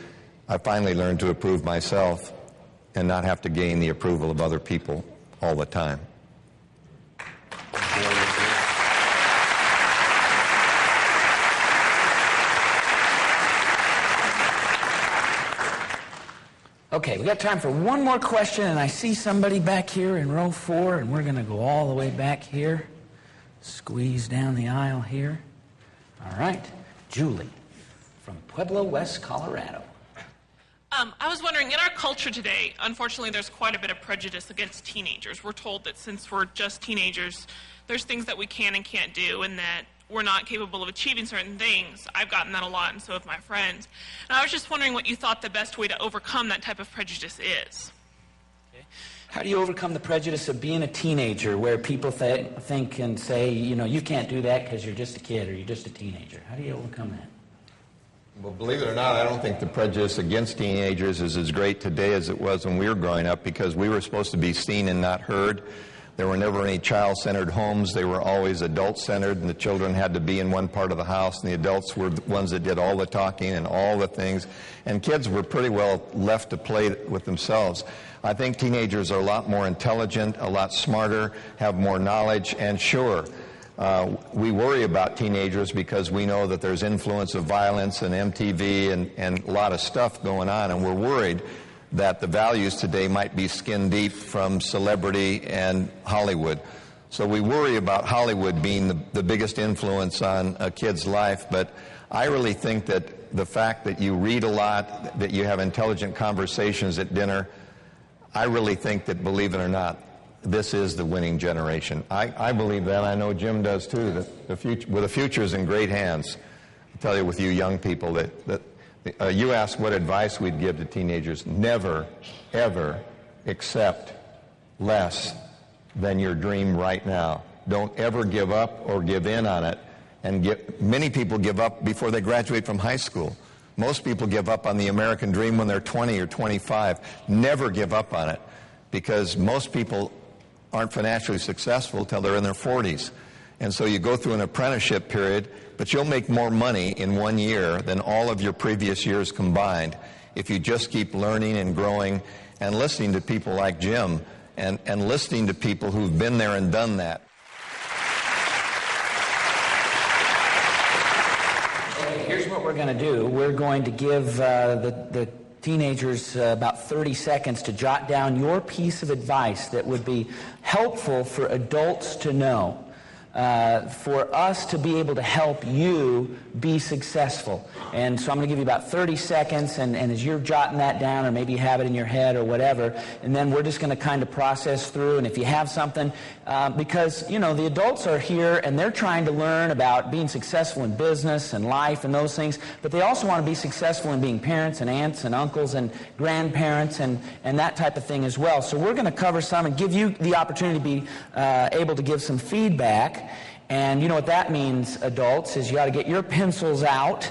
I finally learned to approve myself and not have to gain the approval of other people all the time. Okay, we got time for one more question, and I see somebody back here in row 4, and we're going to go all the way back here, squeeze down the aisle here. All right, Julie from Pueblo, West Colorado. I was wondering, in our culture today, unfortunately, there's quite a bit of prejudice against teenagers. We're told that since we're just teenagers, there's things that we can and can't do, and that we're not capable of achieving certain things. I've gotten that a lot, and so have my friends. And I was just wondering what you thought the best way to overcome that type of prejudice is. Okay. How do you overcome the prejudice of being a teenager, where people think and say, you know, you can't do that because you're just a kid or you're just a teenager? How do you overcome that? Well, believe it or not, I don't think the prejudice against teenagers is as great today as it was when we were growing up, because we were supposed to be seen and not heard. There were never any child-centered homes. They were always adult-centered, and the children had to be in one part of the house, and the adults were the ones that did all the talking and all the things. And kids were pretty well left to play with themselves. I think teenagers are a lot more intelligent, a lot smarter, have more knowledge, and sure, we worry about teenagers because we know that there's influence of violence and MTV and a lot of stuff going on, and we're worried that the values today might be skin deep from celebrity and Hollywood. So we worry about Hollywood being the biggest influence on a kid's life, but I really think that the fact that you read a lot, that you have intelligent conversations at dinner, I really think that, believe it or not, this is the winning generation. I believe that. I know Jim does too. That the future is in great hands. I tell you, with you young people, that you asked what advice we'd give to teenagers. Never, ever accept less than your dream right now. Don't ever give up or give in on it. And many people give up before they graduate from high school. Most people give up on the American dream when they're 20 or 25. Never give up on it, because most people aren't financially successful till they're in their 40s. And so you go through an apprenticeship period, but you'll make more money in 1 year than all of your previous years combined if you just keep learning and growing and listening to people like Jim and listening to people who've been there and done that. Okay, here's what we're going to do. We're going to give the teenagers about 30 seconds to jot down your piece of advice that would be helpful for adults to know, for us to be able to help you be successful. And so I'm going to give you about 30 seconds, and as you're jotting that down, or maybe you have it in your head or whatever, and then we're just going to kind of process through. And if you have something, because, you know, the adults are here and they're trying to learn about being successful in business and life and those things, but they also want to be successful in being parents and aunts and uncles and grandparents and that type of thing as well. So we're going to cover some and give you the opportunity to be able to give some feedback. And you know what that means, adults, is you ought to get your pencils out,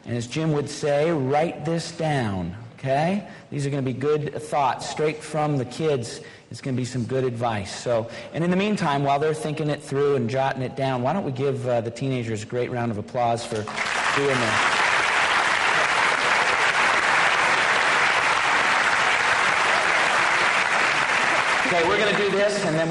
and as Jim would say, write this down, okay? These are going to be good thoughts straight from the kids. It's going to be some good advice. So, and in the meantime, while they're thinking it through and jotting it down, why don't we give the teenagers a great round of applause for doing that. Okay, we're going to do this, and then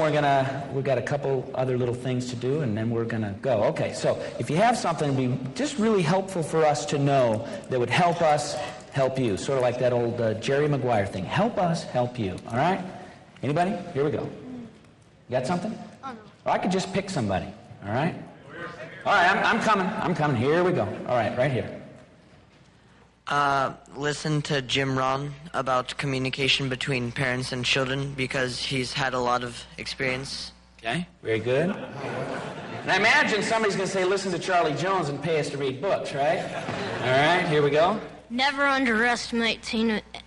we've got a couple other little things to do, and then we're going to go. Okay, so if you have something that would be just really helpful for us to know that would help us help you, sort of like that old Jerry Maguire thing. Help us help you, all right? Anybody? Here we go. You got something? Or I could just pick somebody, all right? All right, I'm coming. Here we go. All right, right here. Listen to Jim Rohn about communication between parents and children, because he's had a lot of experience. Okay, very good. And I imagine somebody's going to say, listen to Charlie Jones and pay us to read books, right? All right, here we go. Never underestimate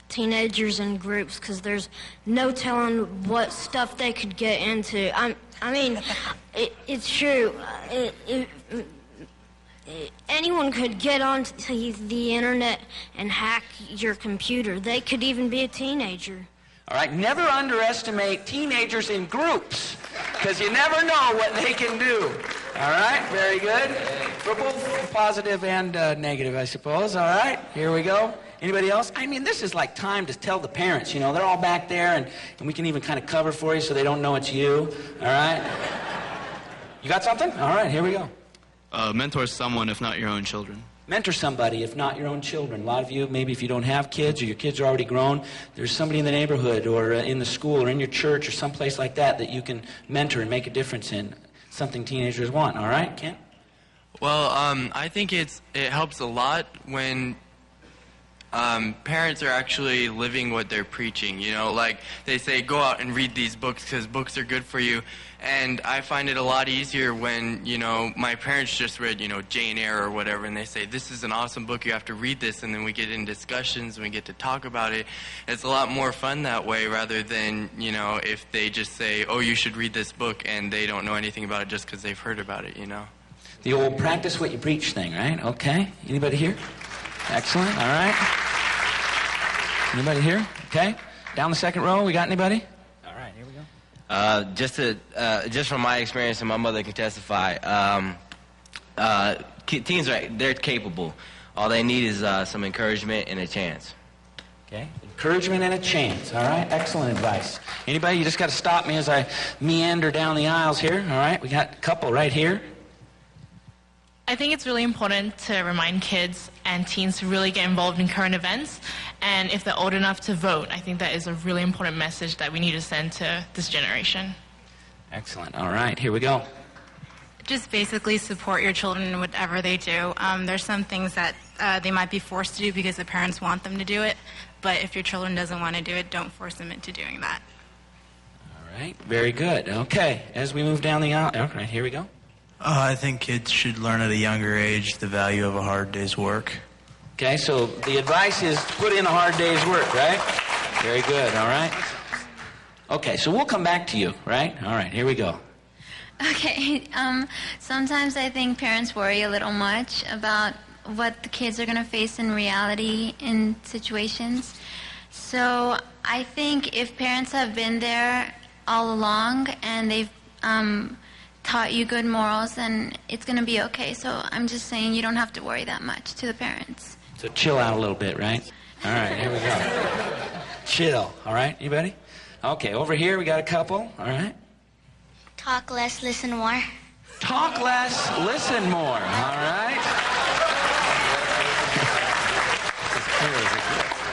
teenagers in groups, because there's no telling what stuff they could get into. I mean, it's true. anyone could get onto the internet and hack your computer. They could even be a teenager. All right, never underestimate teenagers in groups, because you never know what they can do. All right, very good. For both positive and negative, I suppose. All right, here we go. Anybody else? I mean, this is like time to tell the parents, they're all back there, and we can even kind of cover for you so they don't know it's you. All right? You got something? All right, here we go. Mentor someone, if not your own children. Mentor somebody, if not your own children. A lot of you, maybe if you don't have kids or your kids are already grown, there's somebody in the neighborhood or in the school or in your church or someplace like that you can mentor and make a difference in. Something teenagers want. All right, Kent? Well, I think it helps a lot when parents are actually living what they're preaching. Like they say, go out and read these books because books are good for you. And I find it a lot easier when, my parents just read, Jane Eyre or whatever, and they say, this is an awesome book, you have to read this, and then we get in discussions and we get to talk about it. It's a lot more fun that way rather than, if they just say, oh, you should read this book, and they don't know anything about it just because they've heard about it, The old practice what you preach thing, right? Okay. Anybody here? Excellent. All right. Anybody here? Okay. Down the second row, we got anybody? All right, here we go. Just from my experience, and my mother can testify, teens they're capable. All they need is some encouragement and a chance. Okay. Encouragement and a chance. All right. Excellent advice. Anybody? You just got to stop me as I meander down the aisles here. All right. We got a couple right here. I think it's really important to remind kids and teens to really get involved in current events, and if they're old enough to vote, I think that is a really important message that we need to send to this generation. Excellent. All right, here we go. Just basically support your children in whatever they do. There's some things that they might be forced to do because the parents want them to do it, but if your children doesn't want to do it, don't force them into doing that. All right, very good. Okay, as we move down the aisle, all right, here we go. I think kids should learn at a younger age the value of a hard day's work. Okay, so the advice is to put in a hard day's work, right? Very good, all right. Okay, so we'll come back to you, right? All right, here we go. Okay, sometimes I think parents worry a little much about what the kids are going to face in reality in situations. So I think if parents have been there all along and they've taught you good morals, then it's going to be okay. So I'm just saying you don't have to worry that much to the parents. So chill out a little bit, right? All right, here we go. Chill, all right? Anybody? Okay, over here we got a couple, all right? Talk less, listen more. Talk less, listen more, all right?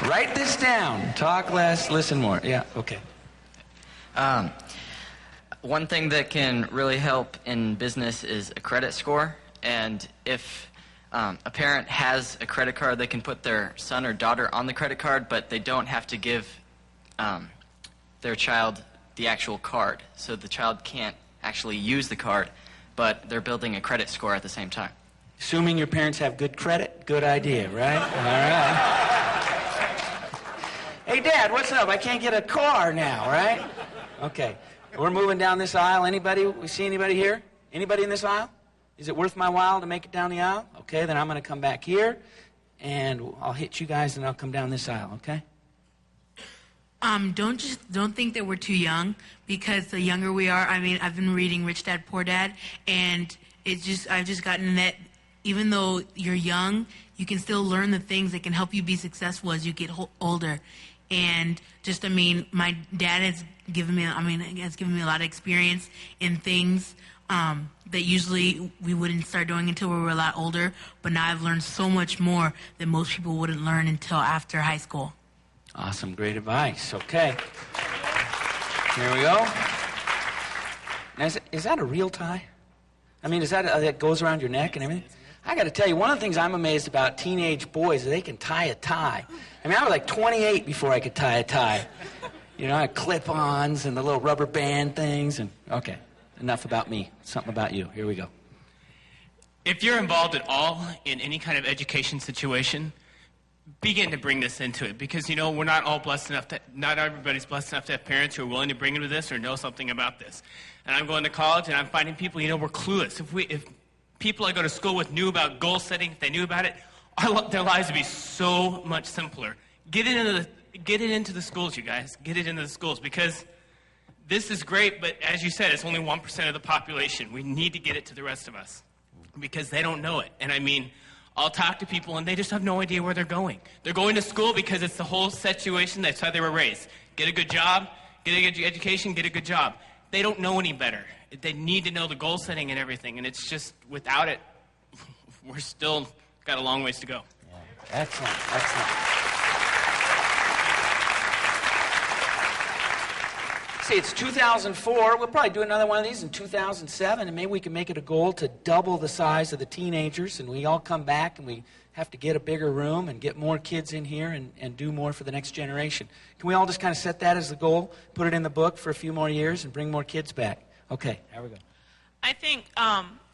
Write this down. Talk less, listen more. Yeah, okay. One thing that can really help in business is a credit score. And if a parent has a credit card, they can put their son or daughter on the credit card, but they don't have to give their child the actual card. So the child can't actually use the card, but they're building a credit score at the same time. Assuming your parents have good credit, good idea, right? All right. Hey, Dad, what's up? I can't get a car now, right? Okay. We're moving down this aisle. Anybody? We see anybody here? Anybody in this aisle? Is it worth my while to make it down the aisle? Okay, then I'm going to come back here, and I'll hit you guys, and I'll come down this aisle, okay? Don't think that we're too young, because the younger we are, I mean, I've been reading Rich Dad, Poor Dad, and I've just gotten that even though you're young, you can still learn the things that can help you be successful as you get older. And my dad has given me a lot of experience in things that usually we wouldn't start doing until we were a lot older. But now I've learned so much more that most people wouldn't learn until after high school. Awesome, great advice. Okay. Here we go. Now, is that a real tie? I mean, is that goes around your neck and everything? I got to tell you, one of the things I'm amazed about teenage boys is they can tie a tie. I mean, I was like 28 before I could tie a tie. I had clip-ons and the little rubber band things. And okay, enough about me. Something about you. Here we go. If you're involved at all in any kind of education situation, begin to bring this into it, because we're not all blessed enough not everybody's blessed enough to have parents who are willing to bring into this or know something about this. And I'm going to college and I'm finding people, we're clueless. If people I go to school with knew about goal setting, if they knew about it, their lives would be so much simpler. Get it into the schools, you guys. Get it into the schools, because this is great, but as you said, it's only 1% of the population. We need to get it to the rest of us because they don't know it. And I mean, I'll talk to people and they just have no idea where they're going. They're going to school because it's the whole situation. That's how they were raised. Get a good job, get a good education, get a good job. They don't know any better. They need to know the goal setting and everything. And it's just, without it, we're still got a long ways to go. Yeah. Excellent, excellent. See, it's 2004. We'll probably do another one of these in 2007, and maybe we can make it a goal to double the size of the teenagers, and we all come back and we have to get a bigger room and get more kids in here and do more for the next generation. Can we all just kind of set that as the goal, put it in the book for a few more years, and bring more kids back? Okay, there we go. I think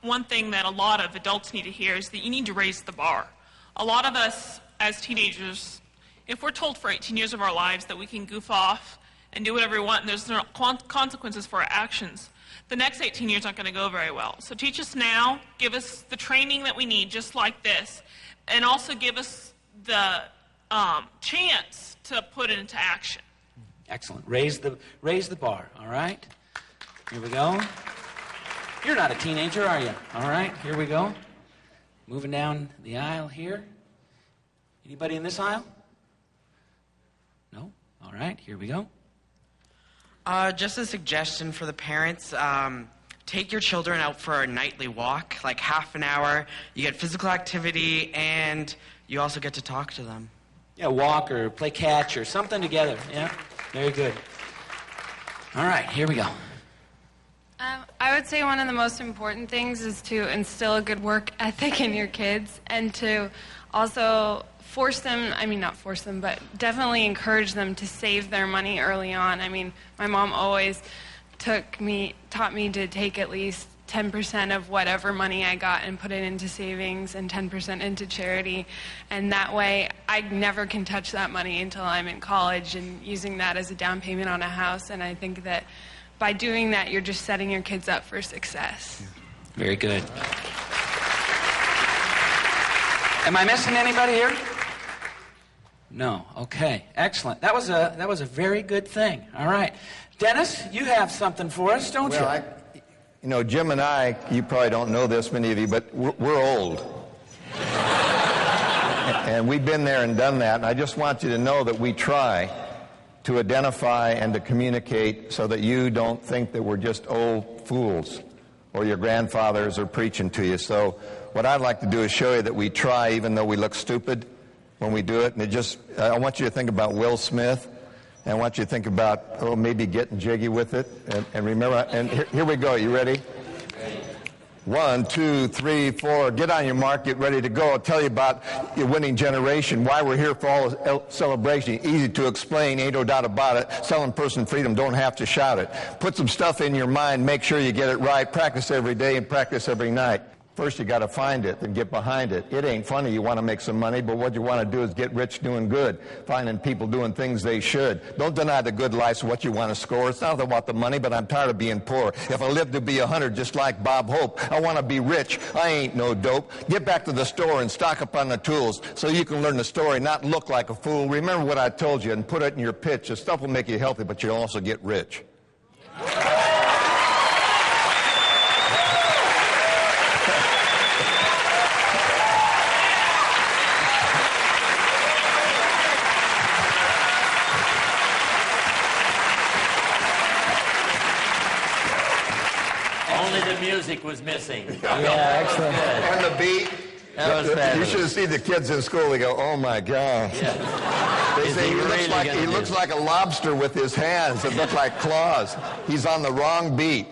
one thing that a lot of adults need to hear is that you need to raise the bar. A lot of us as teenagers, if we're told for 18 years of our lives that we can goof off and do whatever we want, and there's no consequences for our actions, the next 18 years aren't going to go very well. So teach us now, give us the training that we need, just like this, and also give us the chance to put it into action. Excellent. Raise the bar, all right? Here we go. You're not a teenager, are you? All right, here we go. Moving down the aisle here. Anybody in this aisle? No? All right, here we go. Just a suggestion for the parents. Take your children out for a nightly walk, like half an hour. You get physical activity, and you also get to talk to them. Yeah, walk or play catch or something together. Yeah, very good. All right, here we go. I would say one of the most important things is to instill a good work ethic in your kids, and to also force them, not force them, but definitely encourage them to save their money early on. I mean, my mom always taught me to take at least 10% of whatever money I got and put it into savings and 10% into charity. And that way, I never can touch that money until I'm in college and using that as a down payment on a house. And I think that by doing that, you're just setting your kids up for success. Very good. Am I missing anybody here? No. Okay. Excellent. That was a very good thing. All right. Dennis, you have something for us, don't you? Jim and I, you probably don't know this, many of you, but we're old. And we've been there and done that, and I just want you to know that we try to identify and to communicate so that you don't think that we're just old fools or your grandfathers are preaching to you. So what I'd like to do is show you that we try even though we look stupid when we do it. And I want you to think about Will Smith. And I want you to think about, maybe getting jiggy with it. And remember, and here we go. You ready? 1, 2, 3, 4. Get on your mark. Get ready to go. I'll tell you about your winning generation, why we're here for all the celebration. Easy to explain. Ain't no doubt about it. Selling person freedom. Don't have to shout it. Put some stuff in your mind. Make sure you get it right. Practice every day and practice every night. First, you got to find it, then get behind it. It ain't funny. You want to make some money, but what you want to do is get rich doing good, finding people doing things they should. Don't deny the good life's what you want to score. It's not about the money, but I'm tired of being poor. If I live to be 100, just like Bob Hope, I want to be rich. I ain't no dope. Get back to the store and stock up on the tools so you can learn the story, not look like a fool. Remember what I told you and put it in your pitch. The stuff will make you healthy, but you'll also get rich. The music was missing. Yeah, excellent. And the beat. That was fabulous. You should have seen the kids in school. They go, "Oh my God!" Yeah. They say he looks like a lobster with his hands that look like claws. He's on the wrong beat.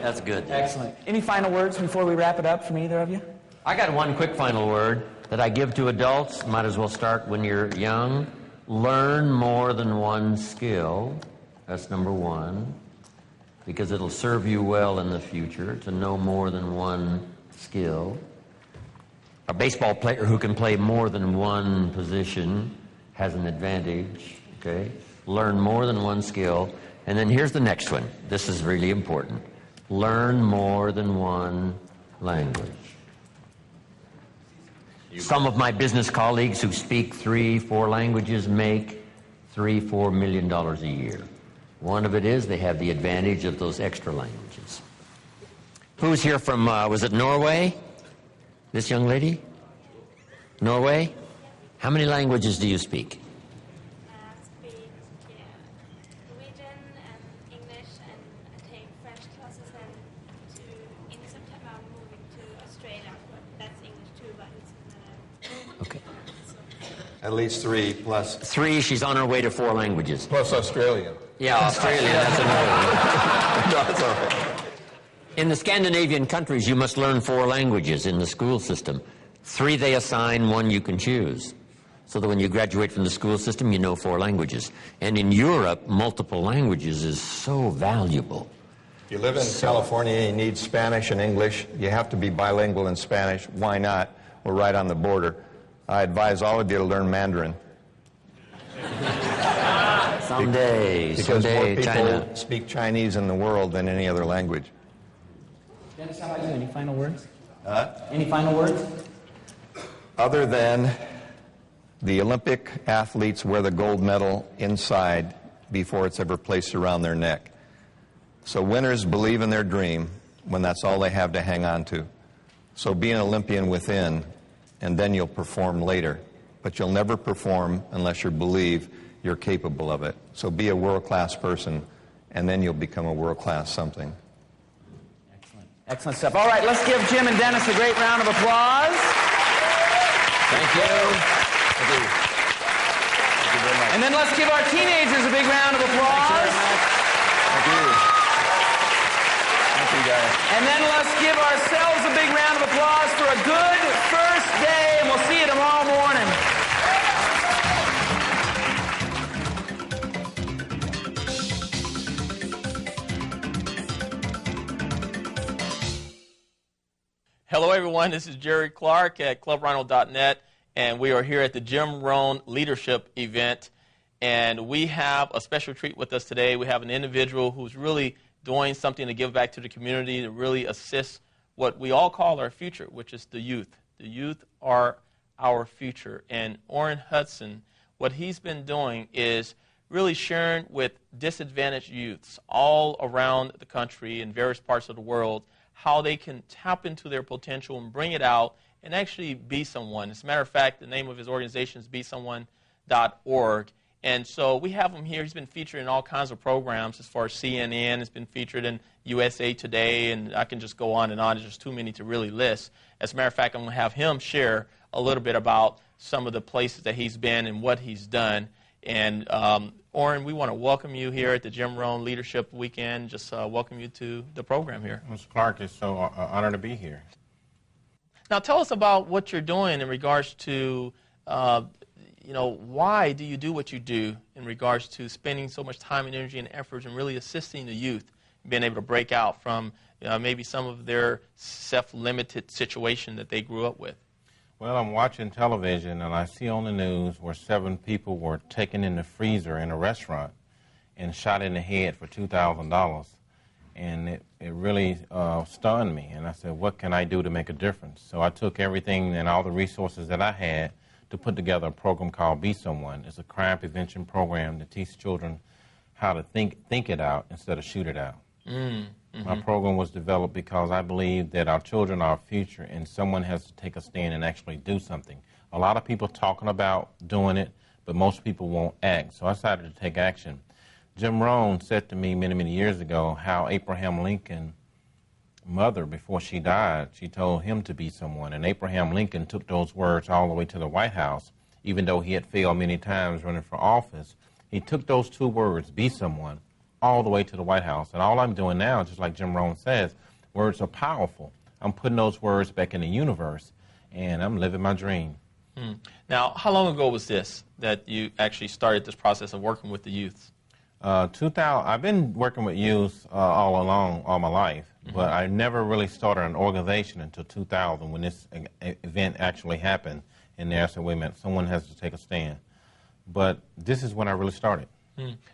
That's good. Excellent. Any final words before we wrap it up from either of you? I got one quick final word that I give to adults. Might as well start when you're young. Learn more than one skill. That's number one. Because it'll serve you well in the future to know more than one skill. A baseball player who can play more than one position has an advantage, okay? Learn more than one skill. And then here's the next one. This is really important. Learn more than one language? Some of my business colleagues who speak 3, 4 languages make $3, $4 million a year. One of it is they have the advantage of those extra languages. Who's here from, was it Norway? This young lady? Norway? How many languages do you speak? Speak Norwegian and English, and I take French classes, and in September I'm moving to Australia, but that's English too, but it's Okay. At least 3 plus. 3, she's on her way to 4 languages. Plus Australian. Yeah, Australia, that's another one. No, that's all right. In the Scandinavian countries, you must learn 4 languages in the school system. 3 they assign, 1 you can choose. So that when you graduate from the school system, you know 4 languages. And in Europe, multiple languages is so valuable. If you live in California, you need Spanish and English. You have to be bilingual in Spanish. Why not? We're right on the border. I advise all of you to learn Mandarin. Someday, because more people China. speak Chinese in the world than any other language. Dennis, how about you? Any final words? Any final words? Other than the Olympic athletes wear the gold medal inside before it's ever placed around their neck. So winners believe in their dream when that's all they have to hang on to. So be an Olympian within, and then you'll perform later. But you'll never perform unless you believe you're capable of it. So be a world-class person, and then you'll become a world-class something. Excellent stuff. All right, let's give Jim and Dennis a great round of applause. Thank you. Thank you. Thank you very much. And then let's give our teenagers a big round of applause. Thank you. Thank you, guys. And then let's give ourselves a big round of applause for a good first day, and we'll see you tomorrow morning. Hello, everyone. This is Jerry Clark at ClubRhino.net, and we are here at the Jim Rohn Leadership Event. And we have a special treat with us today. We have an individual who's really doing something to give back to the community, to really assist what we all call our future, which is the youth. The youth are our future. And Orrin Hudson, what he's been doing is really sharing with disadvantaged youths all around the country and various parts of the world how they can tap into their potential and bring it out and actually be someone. As a matter of fact, the name of his organization is besomeone.org. And so we have him here. He's been featured in all kinds of programs as far as CNN. He's been featured in USA Today, and I can just go on and on. There's just too many to really list. As a matter of fact, I'm going to have him share a little bit about some of the places that he's been and what he's done. And Orrin, we want to welcome you here at the Jim Rohn Leadership Weekend. Just welcome you to the program here. Mr. Clark, it's so honored to be here. Now tell us about what you're doing in regards to, why do you do what you do in regards to spending so much time and energy and effort and really assisting the youth, being able to break out from maybe some of their self-limited situation that they grew up with? Well, I'm watching television, and I see on the news where 7 people were taken in the freezer in a restaurant and shot in the head for $2,000. And it really stunned me. And I said, what can I do to make a difference? So I took everything and all the resources that I had to put together a program called Be Someone. It's a crime prevention program that teaches children how to think it out instead of shoot it out. Mm-hmm. My program was developed because I believe that our children are our future, and someone has to take a stand and actually do something. A lot of people talking about doing it, but most people won't act. So I decided to take action. Jim Rohn said to me many, many years ago how Abraham Lincoln's mother, before she died, she told him to be someone. And Abraham Lincoln took those words all the way to the White House, even though he had failed many times running for office. He took those 2 words, be someone, all the way to the White House. And all I'm doing now, just like Jim Rohn says, words are powerful. I'm putting those words back in the universe, and I'm living my dream. Now, how long ago was this that you actually started this process of working with the youth? 2000. I've been working with youth all along, all my life, but I never really started an organization until 2000 when this event actually happened. And there I said, wait a minute, someone has to take a stand. But this is when I really started.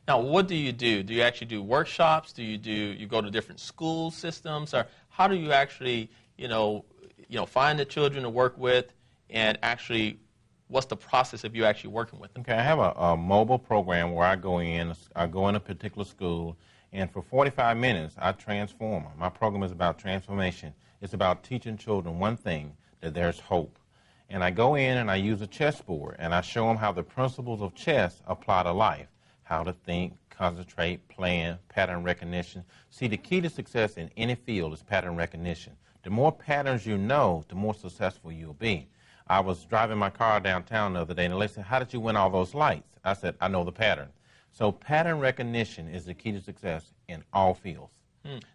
Now, what do you do? Do you actually do workshops? Do you go to different school systems? Or how do you actually, find the children to work with, and actually, what's the process of you actually working with them? Okay, I have a mobile program where I go in a particular school, and for 45 minutes, I transform them. My program is about transformation. It's about teaching children one thing, that there's hope. And I go in and I use a chessboard, and I show them how the principles of chess apply to life, how to think, concentrate, plan, pattern recognition. See, the key to success in any field is pattern recognition. The more patterns you know, the more successful you'll be. I was driving my car downtown the other day, and they said, "How did you win all those lights?" I said, "I know the pattern." So pattern recognition is the key to success in all fields.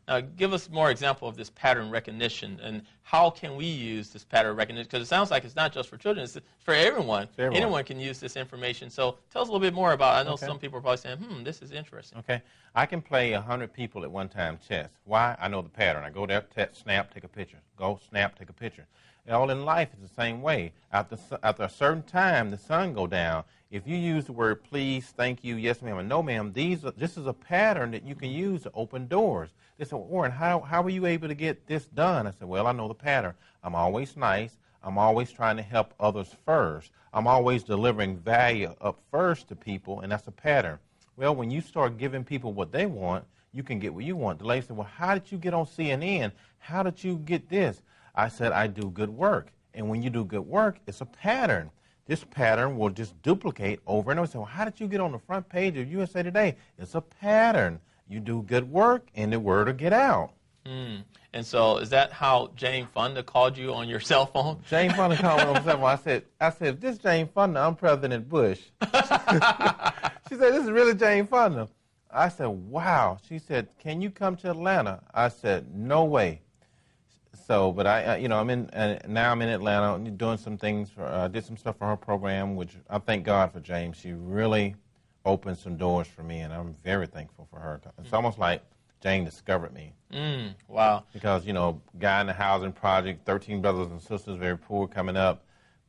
Now, give us more example of this pattern recognition, and how can we use this pattern recognition? Because it sounds like it's not just for children, it's for everyone. Anyone can use this information. So tell us a little bit more about it. I know some people are probably saying, this is interesting. Okay. I can play 100 people at one time chess. Why? I know the pattern. I go there, snap, take a picture. Go, snap, take a picture. All in life is the same way. After a certain time, the sun go down. If you use the word please, thank you, yes ma'am, and no ma'am, this is a pattern that you can use to open doors. They said, "Well, Warren, how were you able to get this done?" I said, "Well, I know the pattern. I'm always nice. I'm always trying to help others first. I'm always delivering value up first to people, and that's a pattern." Well, when you start giving people what they want, you can get what you want. The lady said, "Well, how did you get on CNN? How did you get this?" I said, "I do good work." And when you do good work, it's a pattern. This pattern will just duplicate over and over. So, how did you get on the front page of USA Today? It's a pattern. You do good work, and the word will get out. And so, is that how Jane Fonda called you on your cell phone? Jane Fonda called me on my cell phone. I said, "This is Jane Fonda. I'm President Bush." She said, "This is really Jane Fonda." I said, "Wow." She said, "Can you come to Atlanta?" I said, "No way." So, but now I'm in Atlanta doing some things. I did some stuff for her program, which I thank God for Jane. She really opened some doors for me, and I'm very thankful for her. It's almost like Jane discovered me. Wow. Because, guy in the housing project, 13 brothers and sisters, very poor coming up.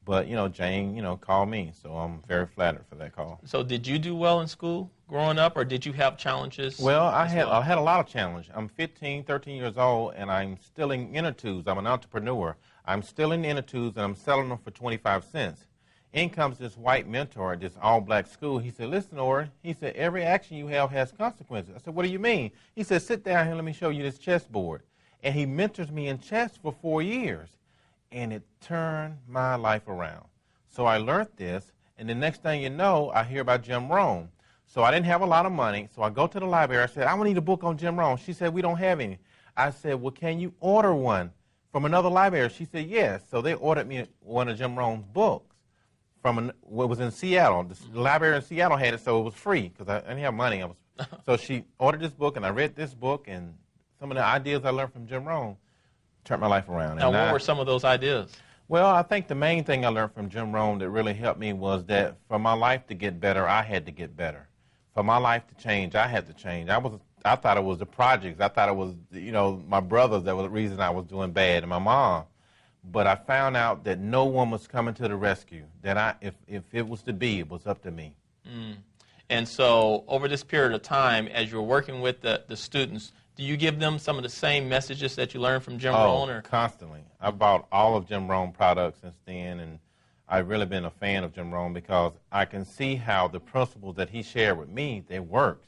But, Jane, called me, so I'm very flattered for that call. So did you do well in school growing up, or did you have challenges? Well, I had a lot of challenges. I'm 13 years old, and I'm still in inner tubes. I'm an entrepreneur. I'm still in inner tubes, and I'm selling them for 25 cents. In comes this white mentor at this all-black school. He said, "Listen, Orrin," he said, "every action you have has consequences." I said, "What do you mean?" He said, "Sit down here and let me show you this chessboard." And he mentors me in chess for 4 years. And it turned my life around. So I learned this, and the next thing you know, I hear about Jim Rohn. So I didn't have a lot of money, so I go to the library. I said, "I need a book on Jim Rohn." She said, "We don't have any." I said, "Well, can you order one from another library?" She said, "Yes." So they ordered me one of Jim Rohn's books from what was in Seattle. The library in Seattle had it, so it was free because I didn't have money. So she ordered this book, and I read this book, and some of the ideas I learned from Jim Rohn turned my life around. Now, what were some of those ideas? Well, I think the main thing I learned from Jim Rohn that really helped me was that for my life to get better, I had to get better. For my life to change, I had to change. I thought it was the projects. I thought it was, my brothers that was the reason I was doing bad, and my mom. But I found out that no one was coming to the rescue. That if it was to be, it was up to me. And so over this period of time, as you're working with the students, do you give them some of the same messages that you learned from Jim Rohn? Or? Constantly. I bought all of Jim Rohn products since then, and I've really been a fan of Jim Rohn because I can see how the principles that he shared with me, they worked.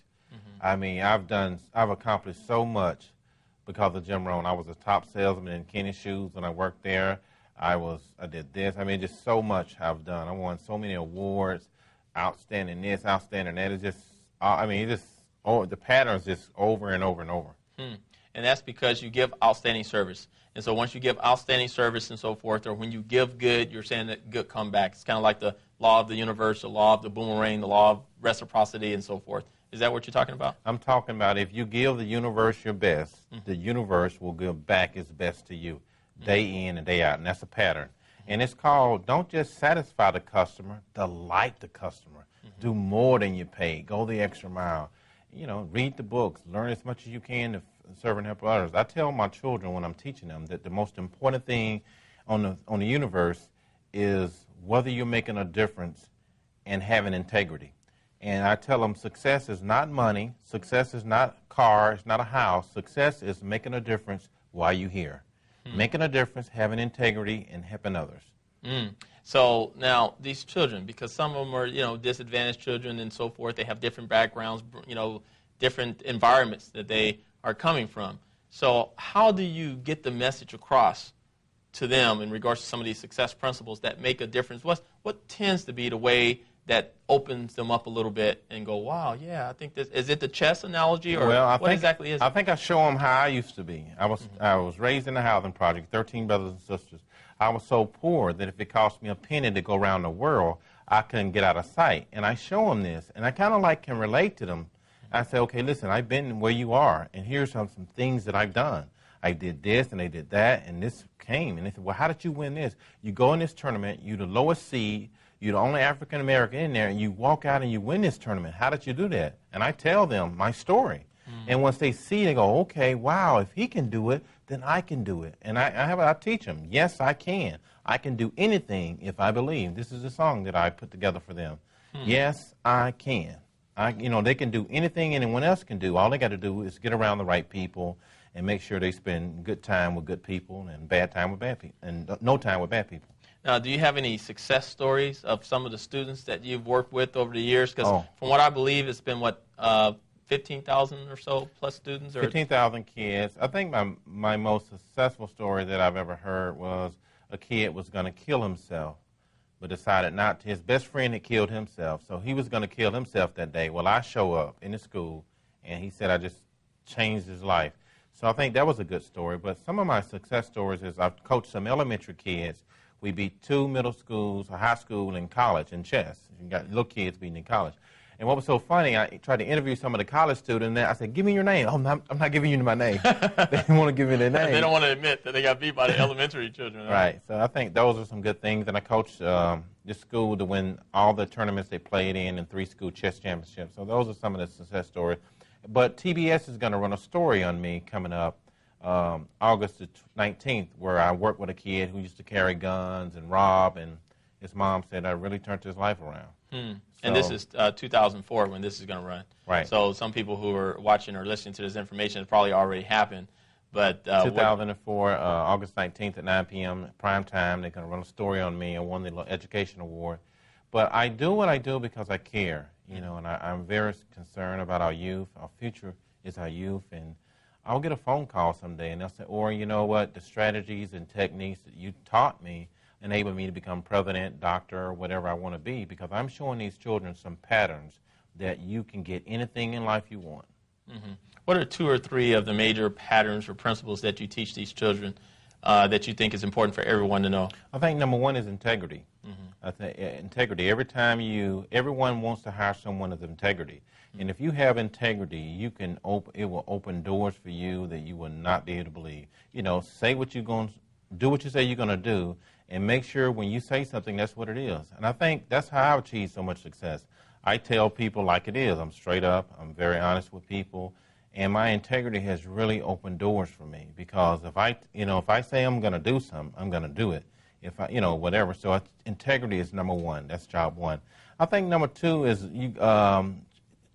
I mean, I've accomplished so much because of Jim Rohn. I was a top salesman in Kenny Shoes when I worked there. I did this. I mean, just so much I've done. I won so many awards, outstanding this, outstanding that. It's just, the pattern's just over and over and over. And that's because you give outstanding service. And so once you give outstanding service and so forth, or when you give good, you're saying that good come back. It's kind of like the law of the universe, the law of the boomerang, the law of reciprocity, and so forth. Is that what you're talking about? I'm talking about if you give the universe your best, the universe will give back its best to you, day in and day out. And that's a pattern. And it's called, don't just satisfy the customer, delight the customer. Do more than you pay. Go the extra mile. Read the books. Learn as much as you can to serve and help others. I tell my children when I'm teaching them that the most important thing on the universe is whether you're making a difference and having integrity. And I tell them success is not money. Success is not a car. It's not a house. Success is making a difference while you're here. making a difference, having integrity, and helping others. So now these children, because some of them are, disadvantaged children and so forth, they have different backgrounds, different environments that they are coming from. So how do you get the message across to them in regards to some of these success principles that make a difference? What tends to be the way that opens them up a little bit and go, wow, yeah, I think this, is it the chess analogy, or exactly is it? I think I show them how I used to be. I was raised in a housing project, 13 brothers and sisters. I was so poor that if it cost me a penny to go around the world, I couldn't get out of sight. And I show them this, and I kind of can relate to them. I say, okay, listen, I've been where you are, and here's some things that I've done. I did this, and they did that, and this came. And they said, well, how did you win this? You go in this tournament, you're the lowest seed, you're the only African-American in there, and you walk out and you win this tournament. How did you do that? And I tell them my story. And once they see, they go, okay, wow, if he can do it, then I can do it. And I teach them, yes, I can. I can do anything if I believe. This is a song that I put together for them. Yes, I can. They can do anything anyone else can do. All they got to do is get around the right people and make sure they spend good time with good people and bad time with bad people, and no time with bad people. Now, do you have any success stories of some of the students that you've worked with over the years? Because from what I believe, it's been, 15,000 or so plus students? 15,000 kids. I think my most successful story that I've ever heard was a kid was going to kill himself, but decided not to. His best friend had killed himself, so he was going to kill himself that day. Well, I show up in the school, and he said I just changed his life. So I think that was a good story. But some of my success stories is I've coached some elementary kids. We beat 2 middle schools, a high school, and college in chess. You got little kids beating in college. And what was so funny, I tried to interview some of the college students, and I said, give me your name. Oh, I'm not giving you my name. They didn't want to give me their name. They don't want to admit that they got beat by the elementary children. Right. So I think those are some good things. And I coached this school to win all the tournaments they played in 3 school chess championships. So those are some of the success stories. But TBS is going to run a story on me coming up August the 19th, where I work with a kid who used to carry guns and rob, and his mom said I really turned his life around. And this is 2004 when this is going to run. Right. So some people who are watching or listening to this information, it's probably already happened. But 2004, August 19th at 9 p.m. prime time, they're going to run a story on me. I won the education award. But I do what I do because I care, and I'm very concerned about our youth. Our future is our youth, and I'll get a phone call someday, and they'll say, or you know what, the strategies and techniques that you taught me enable me to become president, doctor, or whatever I want to be, because I'm showing these children some patterns that you can get anything in life you want. What are 2 or 3 of the major patterns or principles that you teach these children that you think is important for everyone to know? I think number 1 is integrity. I think integrity. Everyone wants to hire someone with integrity. And if you have integrity, it will open doors for you that you will not be able to believe. Say what you're going to do, what you say you're going to do, and make sure when you say something, that's what it is. And I think that's how I've achieved so much success. I tell people like it is. I'm straight up. I'm very honest with people. And my integrity has really opened doors for me, because if I say I'm going to do something, I'm going to do it. If I, whatever. So integrity is number 1. That's job 1. I think number 2 is when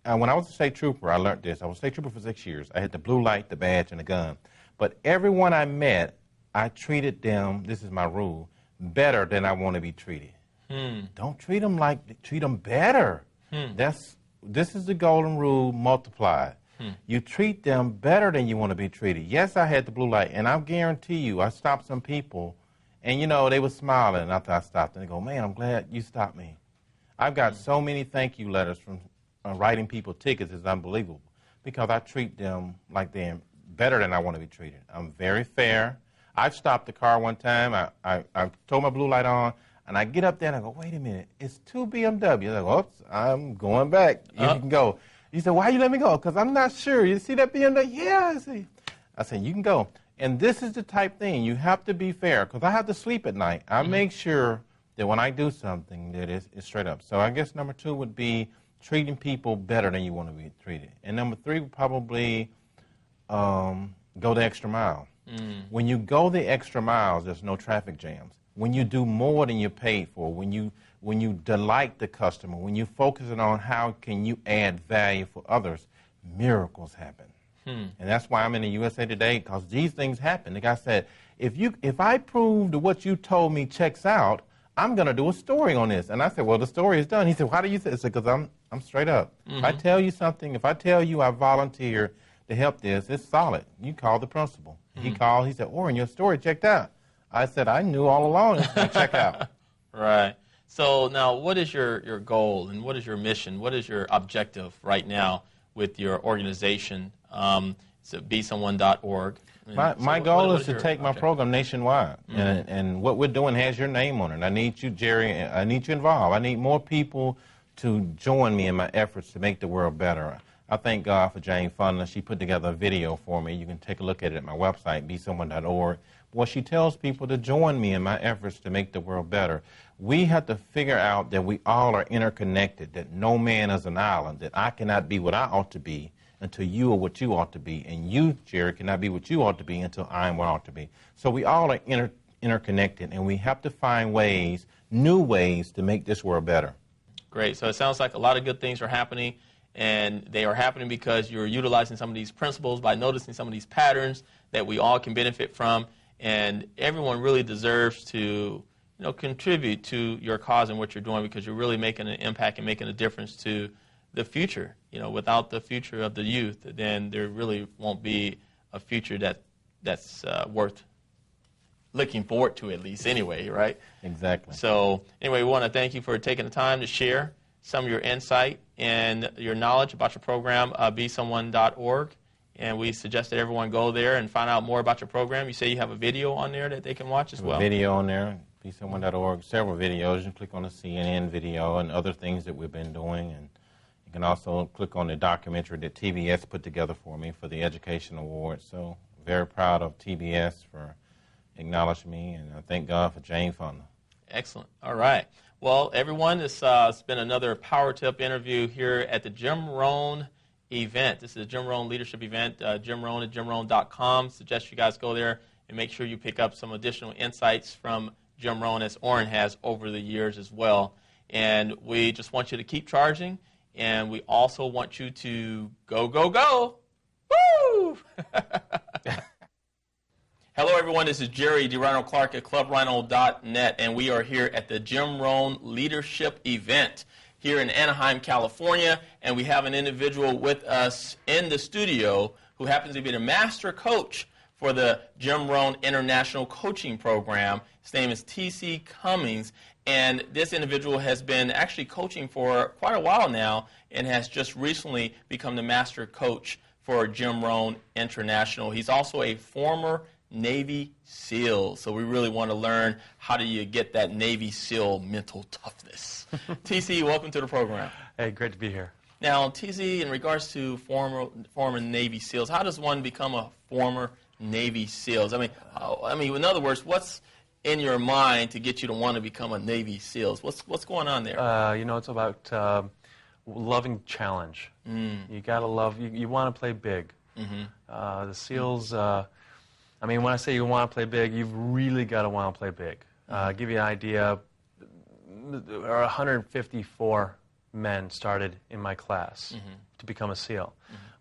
I was a state trooper, I learned this. I was a state trooper for 6 years. I had the blue light, the badge, and the gun. But everyone I met, I treated them, this is my rule, better than I want to be treated. Don't treat them better. This is the golden rule multiplied. You treat them better than you want to be treated. Yes, I had the blue light, and I guarantee you, I stopped some people, and they were smiling after I stopped, and they go, man, I'm glad you stopped me. I've got so many thank you letters from writing people tickets. It's unbelievable, because I treat them like they're better than I want to be treated. I'm very fair. I've stopped the car one time. I told my blue light on, and I get up there and I go, wait a minute, it's 2 BMWs. I go, oops, I'm going back. You can go. He said, why you let me go? Because I'm not sure. You see that BMW? Yeah, I see. I said, you can go. And this is the type thing. You have to be fair, because I have to sleep at night. I make sure that when I do something that is straight up. So I guess number 2 would be treating people better than you want to be treated. And number 3 would probably go the extra mile. When you go the extra miles, there's no traffic jams. When you do more than you're paid for, when you delight the customer, when you focus on how can you add value for others, miracles happen. And that's why I'm in the USA Today, because these things happen. The guy said, if I prove that what you told me checks out, I'm going to do a story on this. And I said, well, the story is done. He said, why do you say? I said, because I'm straight up. If I tell you something, if I tell you I volunteer to help this, it's solid. You call the principal. He called. He said, Orrin, your story checked out. I said, I knew all along it was going to check out. Right. So now, what is your goal and what is your mission? What is your objective right now with your organization? It's at besomeone.org. My goal is to take my program nationwide, and what we're doing has your name on it. I need you, Jerry. I need you involved. I need more people to join me in my efforts to make the world better. I thank God for Jane Fonda. She put together a video for me. You can take a look at it at my website, besomeone.org. Well, she tells people to join me in my efforts to make the world better. We have to figure out that we all are interconnected, that no man is an island, that I cannot be what I ought to be until you are what you ought to be, and you, Jerry, cannot be what you ought to be until I am what I ought to be. So we all are interconnected, and we have to find ways, new ways, to make this world better. Great. So it sounds like a lot of good things are happening, and they are happening because you're utilizing some of these principles by noticing some of these patterns that we all can benefit from, and everyone really deserves to contribute to your cause and what you're doing, because you're really making an impact and making a difference to the future. Without the future of the youth, then there really won't be a future that's worth looking forward to, at least anyway, right? Exactly. So anyway, we want to thank you for taking the time to share some of your insight and your knowledge about your program, besomeone.org. And we suggest that everyone go there and find out more about your program. You say you have a video on there that they can watch as well? A video on there, besomeone.org, several videos. You click on the CNN video and other things that we've been doing. And you can also click on the documentary that TBS put together for me for the Education Award. So very proud of TBS for acknowledging me, and I thank God for Jane Fonda. Excellent. All right. Well, everyone, it's been another Power Tip interview here at the Jim Rohn event. This is a Jim Rohn leadership event, Jim Rohn at jimrohn.com. Suggest you guys go there and make sure you pick up some additional insights from Jim Rohn, as Orrin has over the years as well. And we just want you to keep charging, and we also want you to go, go, go. Woo! Hello, everyone. This is Jerry DeRhino Clark at ClubRhino.net, and we are here at the Jim Rohn Leadership Event here in Anaheim, California, and we have an individual with us in the studio who happens to be the master coach for the Jim Rohn International Coaching Program. His name is T.C. Cummings, and this individual has been actually coaching for quite a while now and has just recently become the master coach for Jim Rohn International. He's also a former Navy SEAL, so we really want to learn how do you get that Navy SEAL mental toughness. TC, welcome to the program. Hey, great to be here. Now, TC, in regards to former Navy SEALs, how does one become a former Navy SEALs? I mean, in other words, what's in your mind to get you to want to become a Navy SEALs? What's going on there? It's about loving challenge. You gotta love. You want to play big. The SEALs. When I say you want to play big, you've really got to want to play big. Give you an idea, 154 men started in my class to become a SEAL.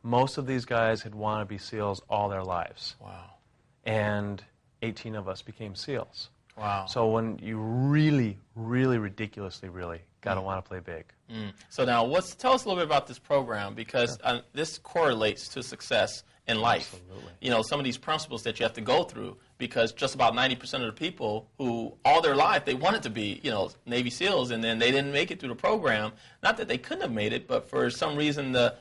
Most of these guys had wanted to be SEALs all their lives. Wow. And 18 of us became SEALs. Wow. So when you really, really ridiculously, got to want to play big. So now, tell us a little bit about this program, because this correlates to success in life. Absolutely. Some of these principles that you have to go through, because just about 90% of the people who all their life they wanted to be, Navy SEALs, and then they didn't make it through the program. Not that they couldn't have made it, but for some reason, the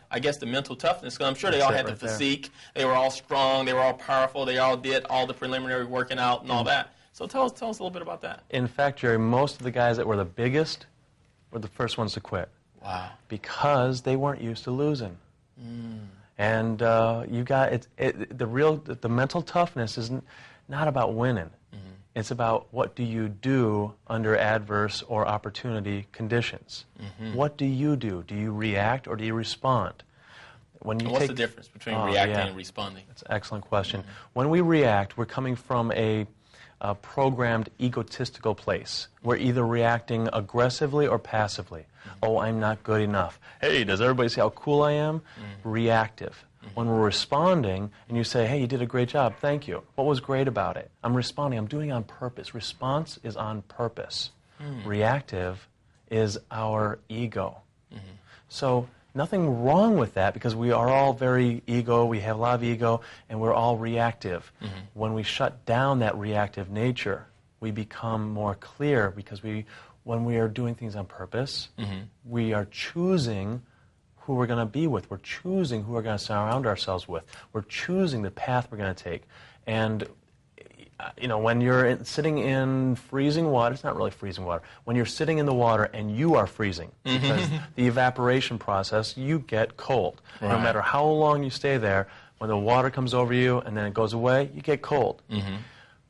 mental toughness, because I'm sure they all had the physique. They were all strong. They were all powerful. They all did all the preliminary working out and all that. So tell us a little bit about that. In fact, Jerry, most of the guys that were the biggest were the first ones to quit. Wow. Because they weren't used to losing. And the mental toughness is not about winning. It's about what do you do under adverse or opportunity conditions. What do you do? Do you react or do you respond? What's the difference between reacting and responding? That's an excellent question. When we react, we're coming from a programmed egotistical place. We're either reacting aggressively or passively. Oh, I'm not good enough. Hey, does everybody see how cool I am? Reactive. When we're responding, and you say, hey, you did a great job, thank you. What was great about it? I'm responding, I'm doing it on purpose. Response is on purpose. Reactive is our ego. So nothing wrong with that, because we are all very ego, we have a lot of ego, and we're all reactive. When we shut down that reactive nature, we become more clear, because when we are doing things on purpose, we are choosing who we're going to be with. We're choosing who we're going to surround ourselves with. We're choosing the path we're going to take. And when you're sitting in freezing water, it's not really freezing water. When you're sitting in the water and you are freezing, because the evaporation process, you get cold. No matter how long you stay there, when the water comes over you and then it goes away, you get cold.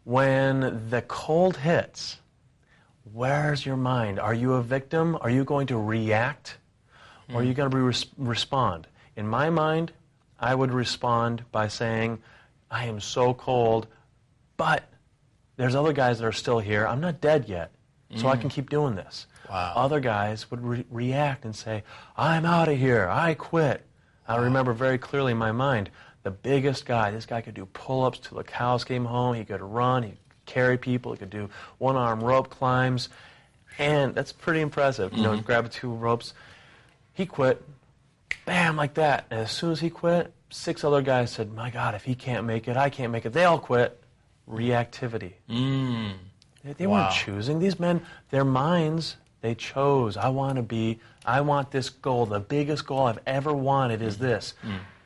When the cold hits, where's your mind? Are you a victim? Are you going to react? Or are you going to respond? In my mind, I would respond by saying, I am so cold, but there's other guys that are still here. I'm not dead yet, so I can keep doing this. Other guys would react and say, I'm out of here. I quit. I remember very clearly in my mind, the biggest guy, this guy could do pull-ups till the cows came home. He could run. He could carry people. He could do one-arm rope climbs. And that's pretty impressive. Grab 2 ropes. He quit, bam, like that. And as soon as he quit, 6 other guys said, my God, if he can't make it, I can't make it. They all quit. Reactivity. They weren't choosing. These men, their minds, they chose. I want this goal. The biggest goal I've ever wanted is this.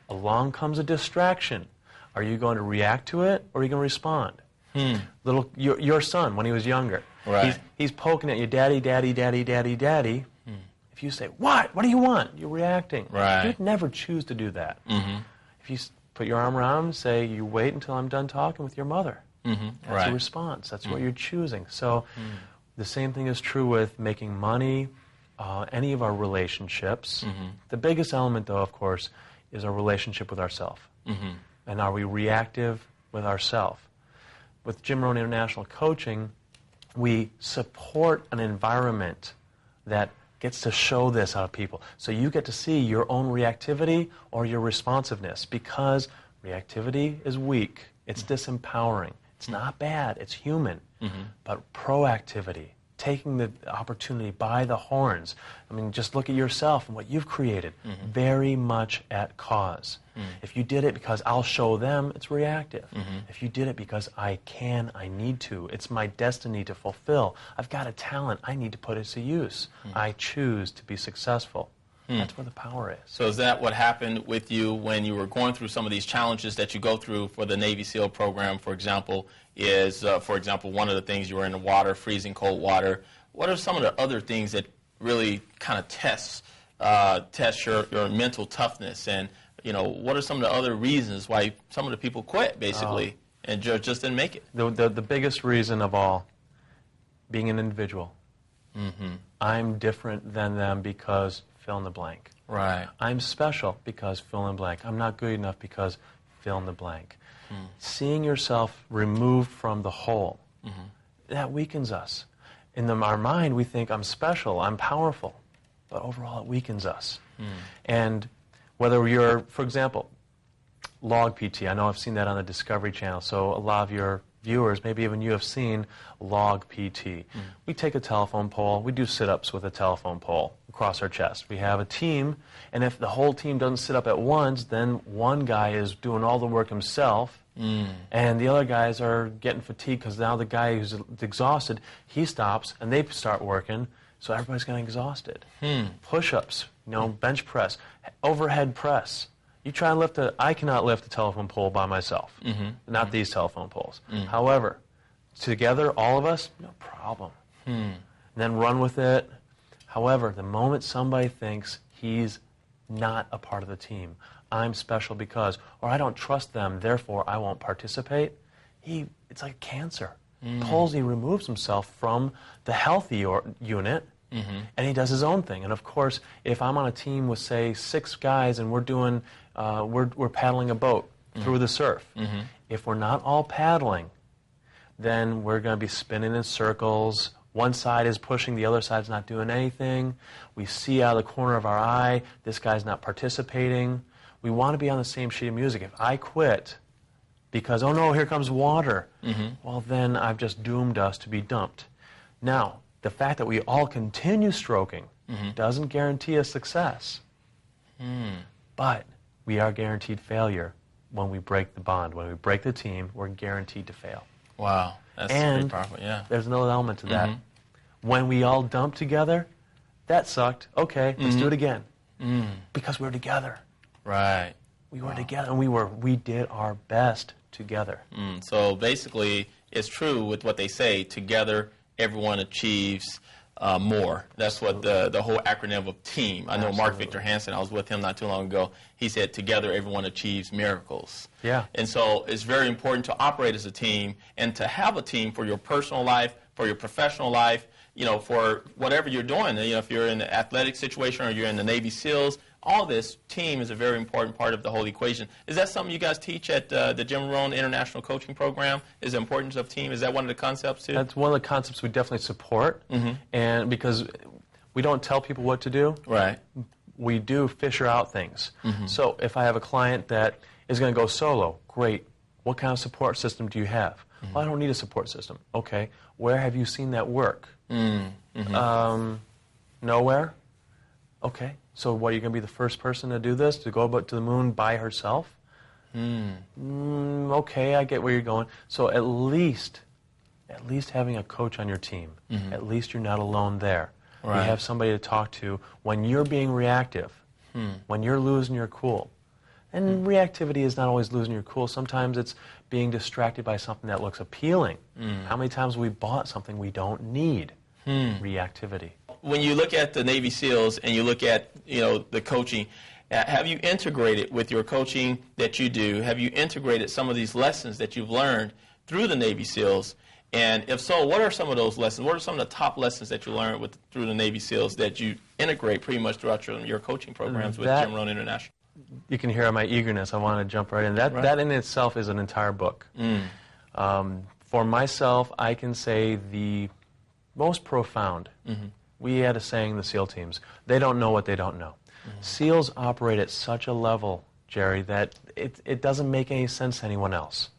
Along comes a distraction. Are you going to react to it, or are you going to respond? Your son, when he was younger, he's poking at you, daddy, daddy, daddy, daddy, daddy. If you say, what? What do you want? You're reacting. You'd never choose to do that. If you put your arm around him and say, you wait until I'm done talking with your mother. That's a response. That's what you're choosing. So the same thing is true with making money, any of our relationships. The biggest element, though, of course, is our relationship with ourselves. And are we reactive with ourselves? With Jim Rohn International Coaching, we support an environment that gets to show this out of people. So you get to see your own reactivity or your responsiveness, because reactivity is weak. It's disempowering. It's not bad. It's human. But proactivity, taking the opportunity by the horns, I mean, just look at yourself and what you've created, very much at cause. If you did it because I'll show them, it's reactive. If you did it because I need to, it's my destiny to fulfill, I've got a talent, I need to put it to use. I choose to be successful. That's where the power is. So is that what happened with you when you were going through some of these challenges that you go through for the Navy SEAL program, for example, is, for example, one of the things, you were in the water, freezing cold water. What are some of the other things that really kind of test your mental toughness? And, what are some of the other reasons why some of the people quit, basically, and just didn't make it? The biggest reason of all, being an individual. I'm different than them because fill in the blank. I'm special because fill in the blank. I'm not good enough because fill in the blank. Seeing yourself removed from the whole, that weakens us. In our mind, we think, I'm special, I'm powerful. But overall, it weakens us. And whether you're, for example, log PT, I know I've seen that on the Discovery Channel, so a lot of your viewers, maybe even you, have seen log PT. We take a telephone pole, we do sit-ups with a telephone pole across our chest. We have a team, and if the whole team doesn't sit up at once, then one guy is doing all the work himself, and the other guys are getting fatigued because now the guy who's exhausted, he stops, and they start working, so everybody's getting exhausted. Push-ups, bench press, overhead press. You try and lift I cannot lift a telephone pole by myself. Not these telephone poles. However, together, all of us, no problem. And then run with it. However, the moment somebody thinks he's not a part of the team, I'm special because, or I don't trust them, therefore I won't participate, it's like cancer. He removes himself from the healthy unit, and he does his own thing. And of course, if I'm on a team with, say, 6 guys and we're doing, we're paddling a boat through the surf, if we're not all paddling, then we're going to be spinning in circles. One side is pushing, the other side's not doing anything. We see out of the corner of our eye, this guy's not participating. We want to be on the same sheet of music. If I quit because, oh no, here comes water, well then I've just doomed us to be dumped. Now, the fact that we all continue stroking doesn't guarantee us success. But we are guaranteed failure when we break the bond. When we break the team, we're guaranteed to fail. Wow, that's pretty powerful, yeah. There's another element to that. When we all dump together, that sucked. Okay, let's do it again. Because we're together. Right. We were together, and we did our best together. So basically, it's true with what they say, together everyone achieves more. That's what the whole acronym of team. I know Mark Victor Hansen, I was with him not too long ago, he said together everyone achieves miracles. Yeah. And so it's very important to operate as a team and to have a team for your personal life, for your professional life, for whatever you're doing. If you're in an athletic situation or you're in the Navy SEALs, all this team is a very important part of the whole equation. Is that something you guys teach at the Jim Rohn International Coaching Program? Is the importance of team? Is that one of the concepts too? That's one of the concepts we definitely support, and because we don't tell people what to do, right? We do fisher out things. So if I have a client that is going to go solo, great. What kind of support system do you have? Well, I don't need a support system. Okay, where have you seen that work? Nowhere. Okay. So what, are you going to be the first person to do this, to go to the moon by herself? Okay, I get where you're going. So at least having a coach on your team, at least you're not alone there. Right. You have somebody to talk to when you're being reactive, when you're losing your cool. And reactivity is not always losing your cool. Sometimes it's being distracted by something that looks appealing. How many times have we bought something we don't need? Reactivity. When you look at the Navy SEALs and you look at the coaching, have you integrated with your coaching that you do? Have you integrated some of these lessons that you've learned through the Navy SEALs? And if so, what are some of those lessons? What are some of the top lessons that you learned through the Navy SEALs that you integrate pretty much throughout your coaching programs with Jim Rohn International? You can hear my eagerness. I want to jump right in. That in itself is an entire book. For myself, I can say the most profound. We had a saying in the SEAL teams, they don't know what they don't know. SEALs operate at such a level, Jerry, that it doesn't make any sense to anyone else.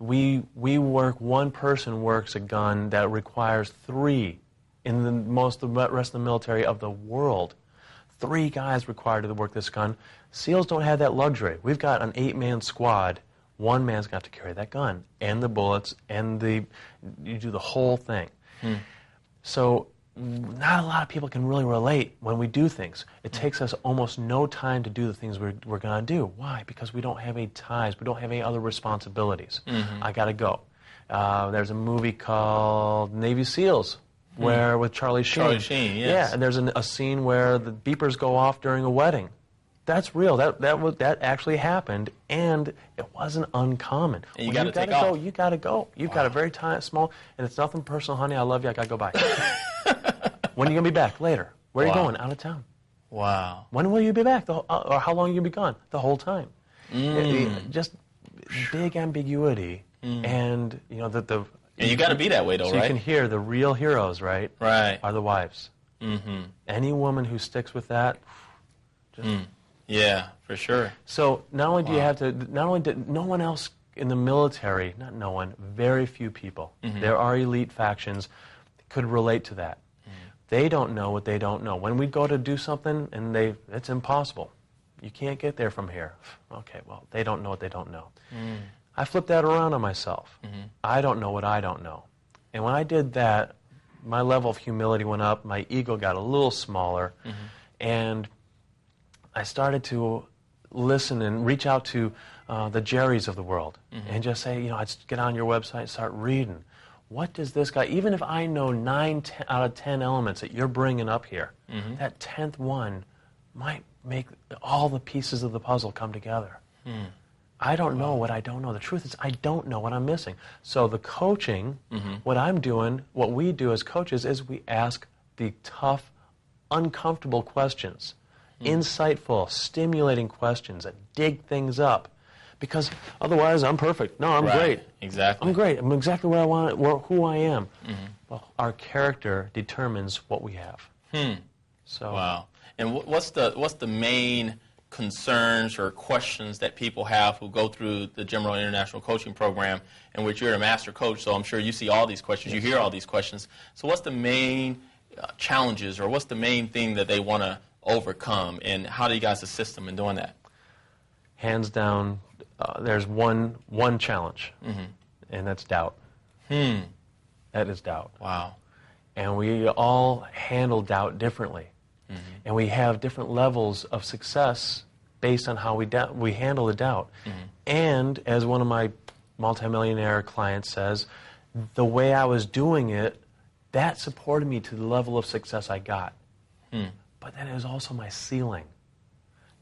One person works a gun that requires 3 in the rest of the military of the world. 3 guys required to work this gun. SEALs don't have that luxury. We've got an 8-man squad. 1 man's got to carry that gun and the bullets and you do the whole thing. So not a lot of people can really relate when we do things. It takes us almost no time to do the things we're going to do. Why? Because we don't have any ties. We don't have any other responsibilities. I got to go. There's a movie called Navy SEALs with Charlie Sheen. Charlie Sheen, yes. Yeah, and there's a scene where the beepers go off during a wedding. That's real. That actually happened, and it wasn't uncommon. And you got to take off. You got to go. You've got a very small, and it's nothing personal, honey. I love you. I got to go by. When are you going to be back? Later. Where are you going? Out of town. Wow. When will you be back? Or how long are you going to be gone? The whole time. Just big ambiguity, and and you got to be that way, though, so right? You can hear the real heroes, right? Right. Are the wives. Any woman who sticks with that. Yeah, for sure. So not only do you have to, no one else in the military, not no one, very few people, there are elite factions that could relate to that. They don't know what they don't know. When we go to do something and it's impossible. You can't get there from here. Okay, well, they don't know what they don't know. I flipped that around on myself. I don't know what I don't know. And when I did that, my level of humility went up, my ego got a little smaller, and I started to listen and reach out to the Jerrys of the world and just say, I'd get on your website and start reading. What does this guy, even if I know 9 out of 10 elements that you're bringing up here, that 10th one might make all the pieces of the puzzle come together. I don't know what I don't know. The truth is I don't know what I'm missing. So the coaching, what I'm doing, what we do as coaches is we ask the tough, uncomfortable questions. Insightful, stimulating questions that dig things up. Because otherwise, I'm perfect. No, I'm great. Exactly. I'm great. I'm exactly where I want, who I am. Well, our character determines what we have. So. Wow. And what's the main concerns or questions that people have who go through the Jim Rohn International Coaching Program, in which you're a master coach, so I'm sure you see all these questions, you hear all these questions. So what's the main challenges, or what's the main thing that they want to overcome, and how do you guys assist them in doing that? Hands down, there's one challenge, and that's doubt. That is doubt. Wow. And we all handle doubt differently. And we have different levels of success based on how we handle the doubt. And as one of my multimillionaire clients says, the way I was doing it, that supported me to the level of success I got. But then it was also my ceiling.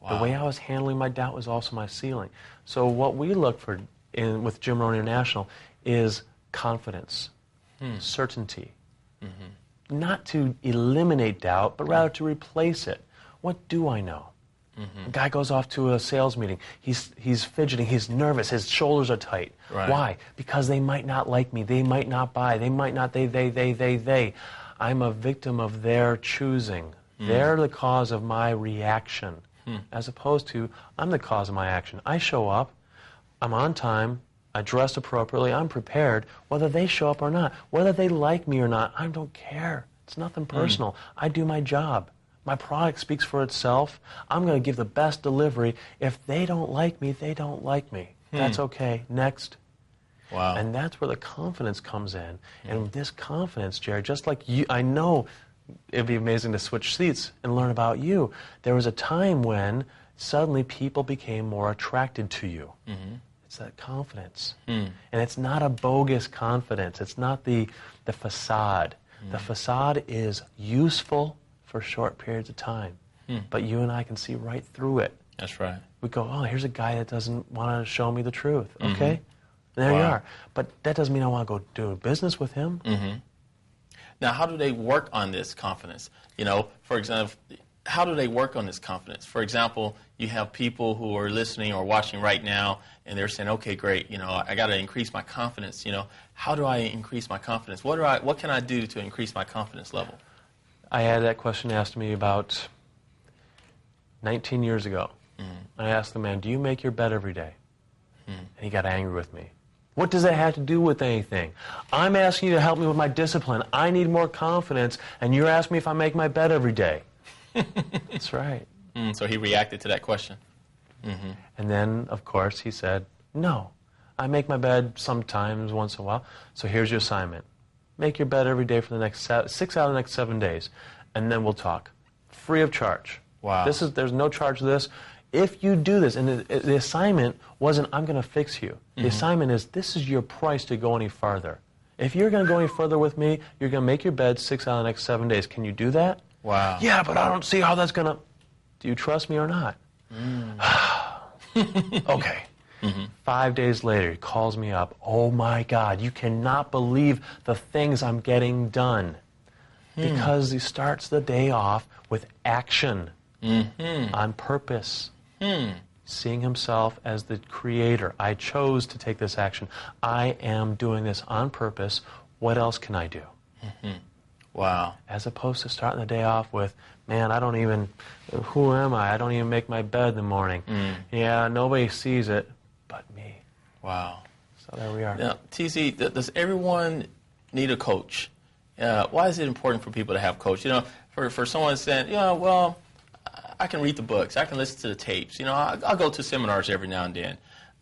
The way I was handling my doubt was also my ceiling. So what we look for with Jim Rohn International is confidence, certainty. Not to eliminate doubt, but rather to replace it. What do I know? A guy goes off to a sales meeting. He's fidgeting. He's nervous. His shoulders are tight. Right. Why? Because they might not like me. They might not buy. They might not. They. I'm a victim of their choosing. They're the cause of my reaction, as opposed to I'm the cause of my action. I show up. I'm on time. I dress appropriately. I'm prepared, whether they show up or not, whether they like me or not. I don't care. It's nothing personal. I do my job. My product speaks for itself. I'm going to give the best delivery. If they don't like me, they don't like me. That's okay. Next. Wow. And that's where the confidence comes in. And this confidence, Jerry, just like you, I know it'd be amazing to switch seats and learn about you. There was a time when suddenly people became more attracted to you. It's that confidence. And it's not a bogus confidence. It's not the facade. The facade is useful for short periods of time. But you and I can see right through it. That's right. We go, oh, here's a guy that doesn't want to show me the truth. Okay? There you are. But that doesn't mean I want to go do business with him. Now, how do they work on this confidence? You know, for example, how do they work on this confidence? For example, you have people who are listening or watching right now, and they're saying, okay, great, you know, I got to increase my confidence. You know, how do I increase my confidence? What can I do to increase my confidence level? I had that question asked to me about 19 years ago. I asked the man, do you make your bed every day? And he got angry with me. What does that have to do with anything? I'm asking you to help me with my discipline. I need more confidence, and you're asking me if I make my bed every day. That's right. So he reacted to that question. And then, of course, he said, no, I make my bed sometimes, once in a while. So here's your assignment. Make your bed every day for the next 6 out of the next 7 days, and then we'll talk. Free of charge. Wow. There's no charge to this. If you do this, and the assignment wasn't, I'm going to fix you. The assignment is, this is your price to go any farther. If you're going to go any further with me, you're going to make your bed 6 out of the next 7 days. Can you do that? Wow. Yeah, but I don't see how that's going to... Do you trust me or not? Okay. 5 days later, he calls me up. Oh, my God, you cannot believe the things I'm getting done. Because he starts the day off with action on purpose. Seeing himself as the creator. I chose to take this action. I am doing this on purpose. What else can I do? Wow. As opposed to starting the day off with, man, I don't even, who am I? I don't even make my bed in the morning. Yeah, nobody sees it but me. Wow. So there we are. Now, TC, does everyone need a coach? Why is it important for people to have a coach? You know, for someone saying, yeah, well, I can read the books, I can listen to the tapes, you know, I'll go to seminars every now and then.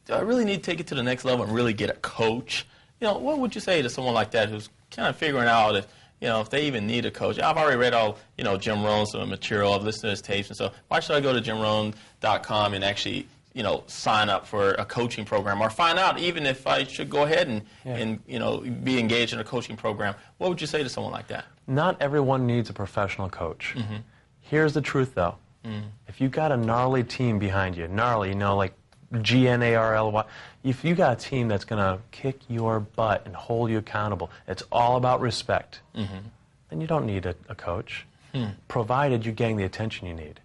Do I really need to take it to the next level and really get a coach? You know, what would you say to someone like that who's kind of figuring out if, you know, if they even need a coach? I've already read all, you know, Jim Rohn's material, I've listened to his tapes, and so why should I go to jimrohn.com and actually, you know, sign up for a coaching program, or find out even if I should go ahead and you know, be engaged in a coaching program? What would you say to someone like that? Not everyone needs a professional coach. Here's the truth, though. If you got a gnarly team behind you, gnarly, you know, like G-N-A-R-L-Y, if you got a team that's going to kick your butt and hold you accountable, it's all about respect, then you don't need a coach, provided you're getting the attention you need.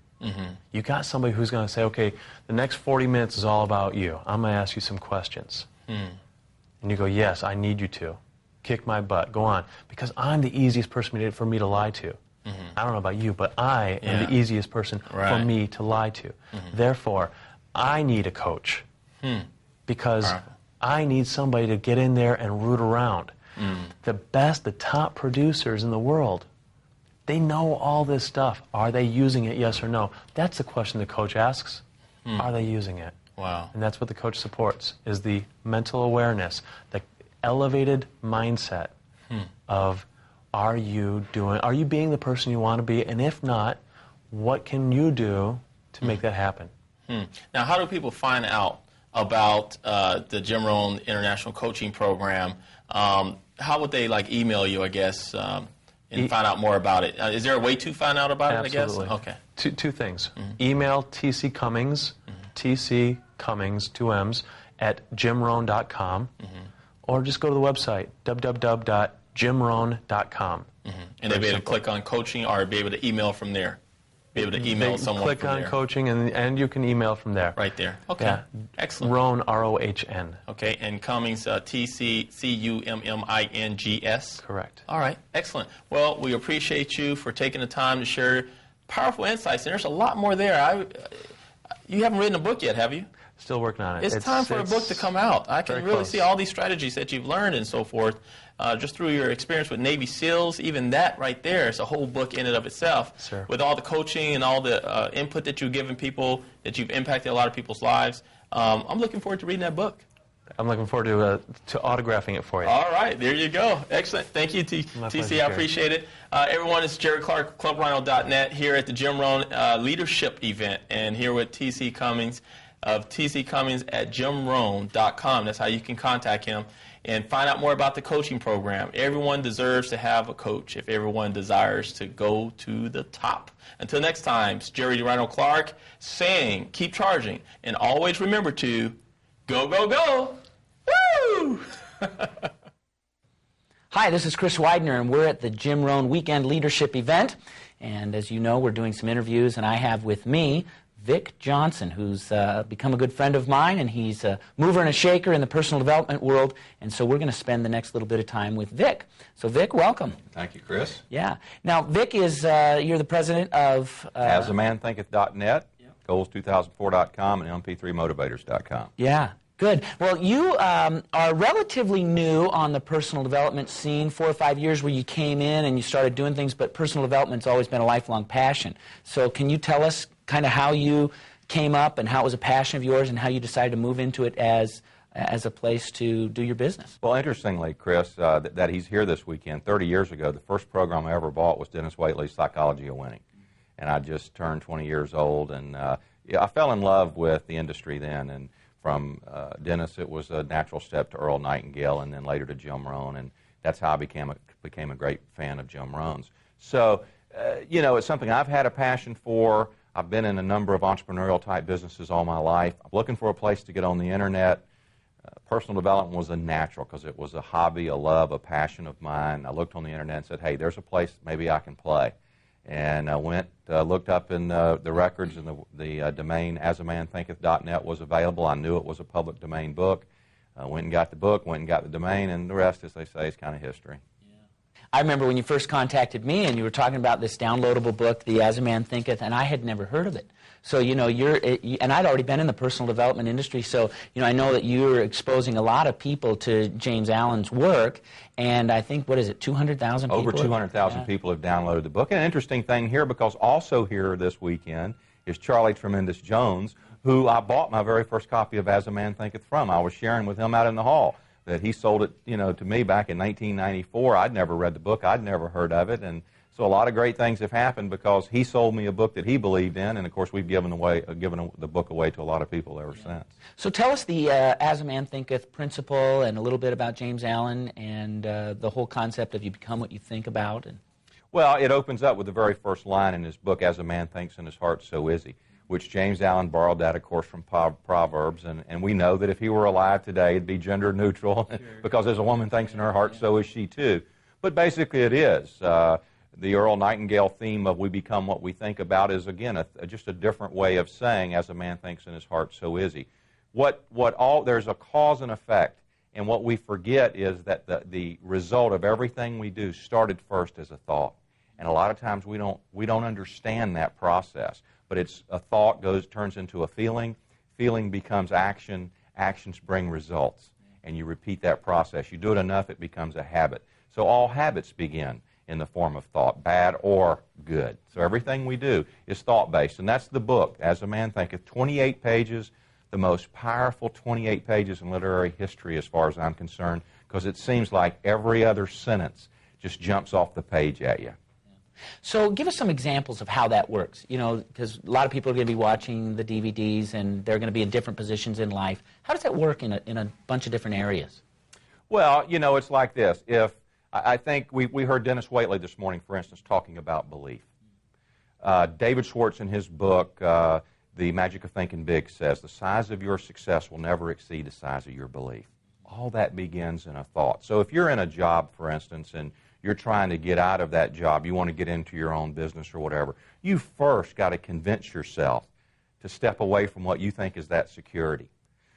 You got somebody who's going to say, okay, the next 40 minutes is all about you. I'm going to ask you some questions. And you go, yes, I need you to. Kick my butt. Go on. Because I'm the easiest person for me to lie to. I don't know about you, but I am the easiest person for Right. me to lie to. Therefore, I need a coach because I need somebody to get in there and root around. The top producers in the world, they know all this stuff. Are they using it, yes or no? That's the question the coach asks. Are they using it? Wow. And that's what the coach supports, is the mental awareness, the elevated mindset of are you being the person you want to be? And if not, what can you do to make that happen? Now, how do people find out about the Jim Rohn International Coaching Program? How would they email you, I guess, and find out more about it? Is there a way to find out about it, I guess? Absolutely. Okay. Two things. Email TC Cummings, TC Cummings, 2 M's, at jimrohn.com, or just go to the website, www.jimrohn.com. And they'll be able to click on coaching or be able to email from there. Be able to email someone click from on there. coaching, and you can email from there. Right there. Okay. Yeah. Excellent. Rohn, R-O-H-N. Okay, and Cummings, T-C-C-U-M-M-I-N-G-S. Correct. All right, excellent. Well, we appreciate you for taking the time to share powerful insights, and there's a lot more there. You haven't written a book yet, have you? Still working on it. It's time for a book to come out. I can very really close. see all these strategies that you've learned and so forth, just through your experience with Navy SEALs. Even that right there is a whole book in and of itself. Sure. With all the coaching and all the input that you've given people, that you've impacted a lot of people's lives. I'm looking forward to reading that book. I'm looking forward to autographing it for you. All right, there you go. Excellent. Thank you, My TC. pleasure, I Jerry. appreciate it. Everyone, it's Jerry Clark, ClubRhino.net, here at the Jim Rohn Leadership Event, and here with TC Cummings of TC Cummings at jimrohn.com. That's how you can contact him and find out more about the coaching program. Everyone deserves to have a coach if everyone desires to go to the top. Until next time, it's Jerry Rhino Clark saying, keep charging, and always remember to go, go, go. Woo! Hi, this is Chris Widener, and we're at the Jim Rohn Weekend Leadership Event. And as you know, we're doing some interviews, and I have with me Vic Johnson, who's become a good friend of mine, and he's a mover and a shaker in the personal development world. And so we're going to spend the next little bit of time with Vic. So, Vic, welcome. Thank you, Chris. Yeah. Now, Vic is, you're the president of... AsAmanThinketh.net, Goals2004.com, and MP3Motivators.com. Yeah. Good. Well, you are relatively new on the personal development scene, 4 or 5 years where you came in and you started doing things, but personal development's always been a lifelong passion. So can you tell us kind of how you came up and how it was a passion of yours and how you decided to move into it as a place to do your business? Well, interestingly, Chris, that he's here this weekend, 30 years ago, the first program I ever bought was Dennis Waitley's Psychology of Winning. And I just turned 20 years old, and I fell in love with the industry then. And from Dennis, it was a natural step to Earl Nightingale, and then later to Jim Rohn, and that's how I became a great fan of Jim Rohn's. So, it's something I've had a passion for. I've been in a number of entrepreneurial-type businesses all my life. I'm looking for a place to get on the Internet. Personal development was a natural because it was a hobby, a love, a passion of mine. I looked on the Internet and said, hey, there's a place maybe I can play. And I went, looked up in the records, and the domain AsAmanThinketh.net was available. I knew it was a public domain book. Went and got the book, went and got the domain, and the rest, as they say, is kind of history. I remember when you first contacted me and you were talking about this downloadable book, the As a Man Thinketh, and I had never heard of it. So, and I'd already been in the personal development industry, so, I know that you're exposing a lot of people to James Allen's work, and I think, 200,000 people? Over 200,000 people have downloaded the book. And an interesting thing here, because also here this weekend is Charlie Tremendous Jones, who I bought my very first copy of As a Man Thinketh from. I was sharing with him out in the hall that he sold it, to me back in 1994. I'd never read the book. I'd never heard of it. And so a lot of great things have happened because he sold me a book that he believed in, and of course we've given the book away to a lot of people ever since. So tell us the As a Man Thinketh principle and a little bit about James Allen and the whole concept of you become what you think about. Well, it opens up with the very first line in his book, As a Man Thinks in His Heart, So Is He, which James Allen borrowed that, of course, from Proverbs, and we know that if he were alive today, it'd be gender neutral, because as a woman thinks in her heart, so is she too. But basically it is. The Earl Nightingale theme of we become what we think about is, again, just a different way of saying, as a man thinks in his heart, so is he. There's a cause and effect, and what we forget is that the result of everything we do started first as a thought. And a lot of times we don't understand that process. But it's a thought turns into a feeling. Feeling becomes action. Actions bring results. And you repeat that process. You do it enough, it becomes a habit. So all habits begin in the form of thought, bad or good. So everything we do is thought-based. And that's the book, As a Man Thinketh. 28 pages, the most powerful 28 pages in literary history as far as I'm concerned, because it seems like every other sentence just jumps off the page at you. So give us some examples of how that works, you know, because a lot of people are going to be watching the DVDs and they're going to be in different positions in life. How does that work in a bunch of different areas? Well, you know, it's like this. I think we heard Dennis Waitley this morning, for instance, talking about belief. David Schwartz in his book, The Magic of Thinking Big, says the size of your success will never exceed the size of your belief. All that begins in a thought. So if you're in a job, for instance, and you're trying to get out of that job, you want to get into your own business or whatever, you first got to convince yourself to step away from what you think is that security.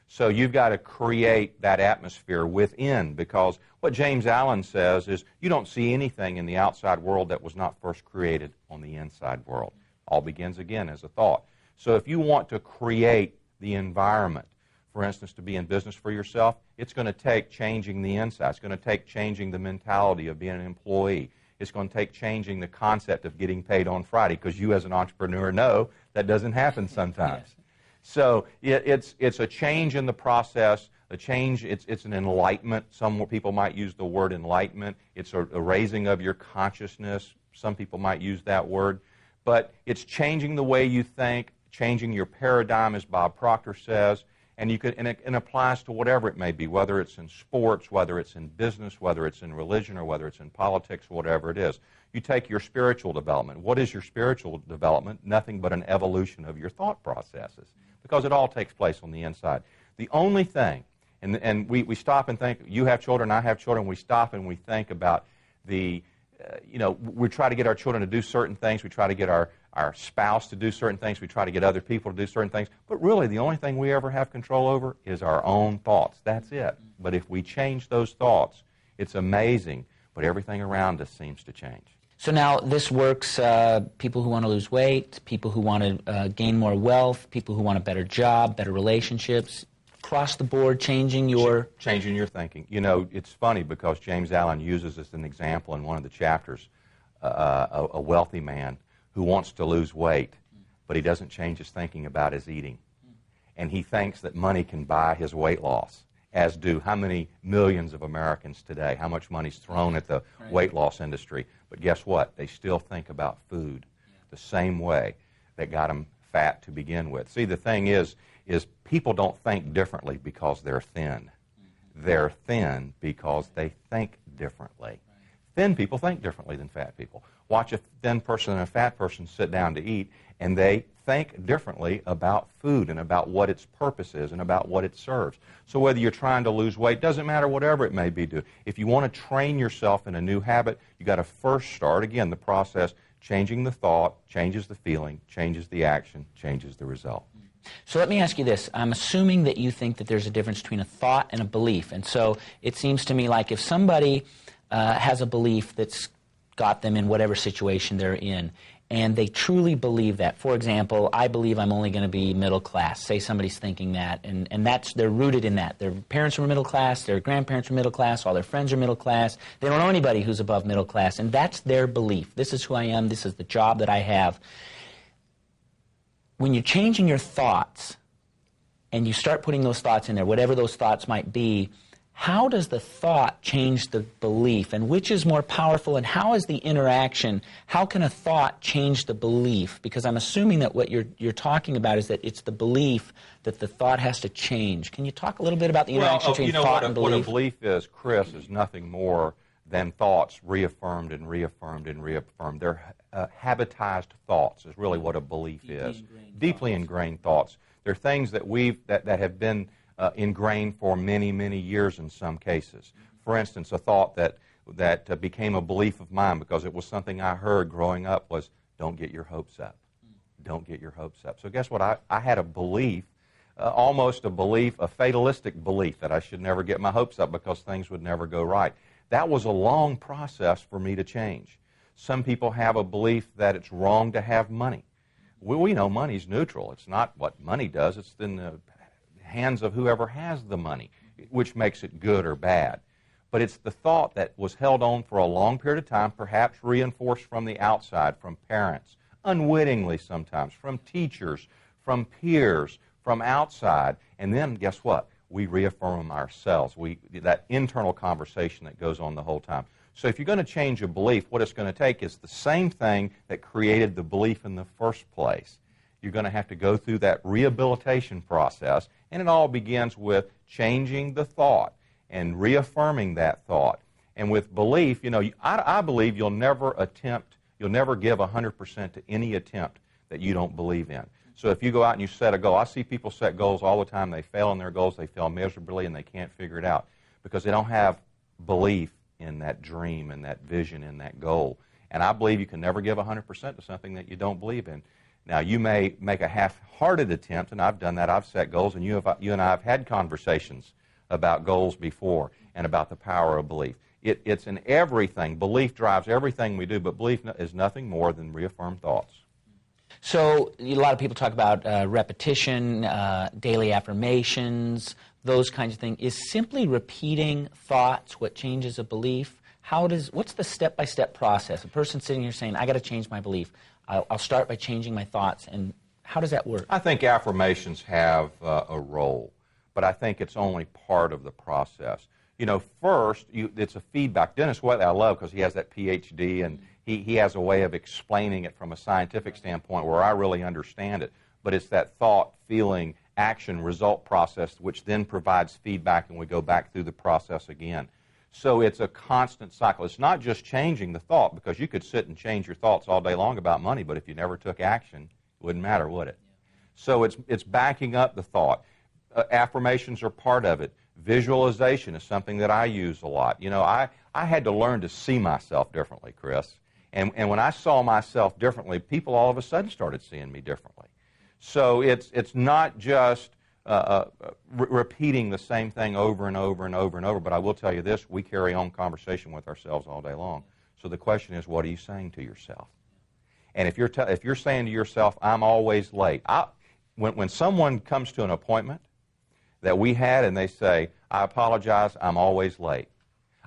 So you've got to create that atmosphere within, because what James Allen says is you don't see anything in the outside world that was not first created on the inside world. All begins again as a thought. So if you want to create the environment, for instance, to be in business for yourself, it's going to take changing the inside. It's going to take changing the mentality of being an employee. It's going to take changing the concept of getting paid on Friday, because you as an entrepreneur know that doesn't happen sometimes. Yes. So it's a change in the process, a change, it's an enlightenment. Some people might use the word enlightenment. It's a raising of your consciousness. Some people might use that word. But it's changing the way you think, changing your paradigm, as Bob Proctor says. And it applies to whatever it may be, whether it's in sports, whether it's in business, whether it's in religion, or whether it's in politics, whatever it is. You take your spiritual development. What is your spiritual development? Nothing but an evolution of your thought processes, because it all takes place on the inside. The only thing, and we stop and think, you have children, I have children, we stop and we think about we try to get our children to do certain things, we try to get our spouse to do certain things, we try to get other people to do certain things, but really the only thing we ever have control over is our own thoughts. That's it. But if we change those thoughts, it's amazing, but everything around us seems to change. So now this works, people who want to lose weight, people who want to gain more wealth, people who want a better job, better relationships, across the board, changing your thinking. You know, it's funny because James Allen uses as an example in one of the chapters a wealthy man who wants to lose weight, but he doesn't change his thinking about his eating. And he thinks that money can buy his weight loss, as do how many millions of Americans today. How much money's thrown at the weight loss industry. But guess what? They still think about food the same way that got them fat to begin with. See, the thing is people don't think differently because they're thin. They're thin because they think differently. Thin people think differently than fat people. Watch a thin person and a fat person sit down to eat, and they think differently about food and about what its purpose is and about what it serves. So whether you're trying to lose weight, doesn't matter, whatever it may be, if you want to train yourself in a new habit, you've got to first start, again, the process, changing the thought, changes the feeling, changes the action, changes the result. So let me ask you this. I'm assuming that you think that there's a difference between a thought and a belief. And so it seems to me like if somebody has a belief that's got them in whatever situation they're in, and they truly believe that. For example, I believe I'm only going to be middle class. Say somebody's thinking that, and they're rooted in that. Their parents were middle class, their grandparents were middle class, all their friends are middle class. They don't know anybody who's above middle class, and that's their belief. This is who I am, this is the job that I have. When you're changing your thoughts, and you start putting those thoughts in there, whatever those thoughts might be, how does the thought change the belief? And which is more powerful, and how is the interaction? How can a thought change the belief? Because I'm assuming that what you're talking about is that it's the belief that the thought has to change. Can you talk a little bit about the interaction between thought and belief? What a belief is, Chris, is nothing more than thoughts reaffirmed and reaffirmed and reaffirmed. They're habitized thoughts is really what a belief is. Deeply ingrained thoughts. They're things that that have been ingrained for many, many years in some cases. For instance, a thought that became a belief of mine because it was something I heard growing up was, don't get your hopes up. Don't get your hopes up. So guess what? I had a belief, almost a belief, a fatalistic belief that I should never get my hopes up because things would never go right. That was a long process for me to change. Some people have a belief that it's wrong to have money. We know money's neutral. It's not what money does. It's in the hands of whoever has the money, which makes it good or bad. But it's the thought that was held on for a long period of time, perhaps reinforced from the outside, from parents, unwittingly sometimes, from teachers, from peers, from outside. And then, guess what? We reaffirm them ourselves. That internal conversation that goes on the whole time. So if you're going to change a belief, what it's going to take is the same thing that created the belief in the first place. You're going to have to go through that rehabilitation process, and it all begins with changing the thought and reaffirming that thought. And with belief, I believe you'll never give 100% to any attempt that you don't believe in. So if you go out and you set a goal, I see people set goals all the time. They fail in their goals. They fail miserably, and they can't figure it out because they don't have belief in that dream and that vision and that goal. And I believe you can never give 100% to something that you don't believe in. Now, you may make a half-hearted attempt, and I've done that. I've set goals, and you and I have had conversations about goals before and about the power of belief. It's in everything. Belief drives everything we do, but belief is nothing more than reaffirmed thoughts. So a lot of people talk about repetition, daily affirmations, those kinds of things. Is simply repeating thoughts what changes a belief? What's the step-by-step process? A person sitting here saying, I got to change my belief. I'll start by changing my thoughts. And how does that work? I think affirmations have a role, but I think it's only part of the process. First, it's a feedback. Dennis Waitley I love because he has that PhD, and he has a way of explaining it from a scientific standpoint where I really understand it. But it's that thought, feeling, action, result process which then provides feedback, and we go back through the process again. So it's a constant cycle. It's not just changing the thought, because you could sit and change your thoughts all day long about money, but if you never took action, it wouldn't matter, would it? So it's backing up the thought. Affirmations are part of it. Visualization is something that I use a lot. I had to learn to see myself differently, Chris. And when I saw myself differently, people all of a sudden started seeing me differently. So it's not just repeating the same thing over and over and over and over, but I will tell you this, we carry on conversation with ourselves all day long. So the question is, what are you saying to yourself? And if you're saying to yourself, I'm always late, when someone comes to an appointment that we had and they say, I apologize, I'm always late,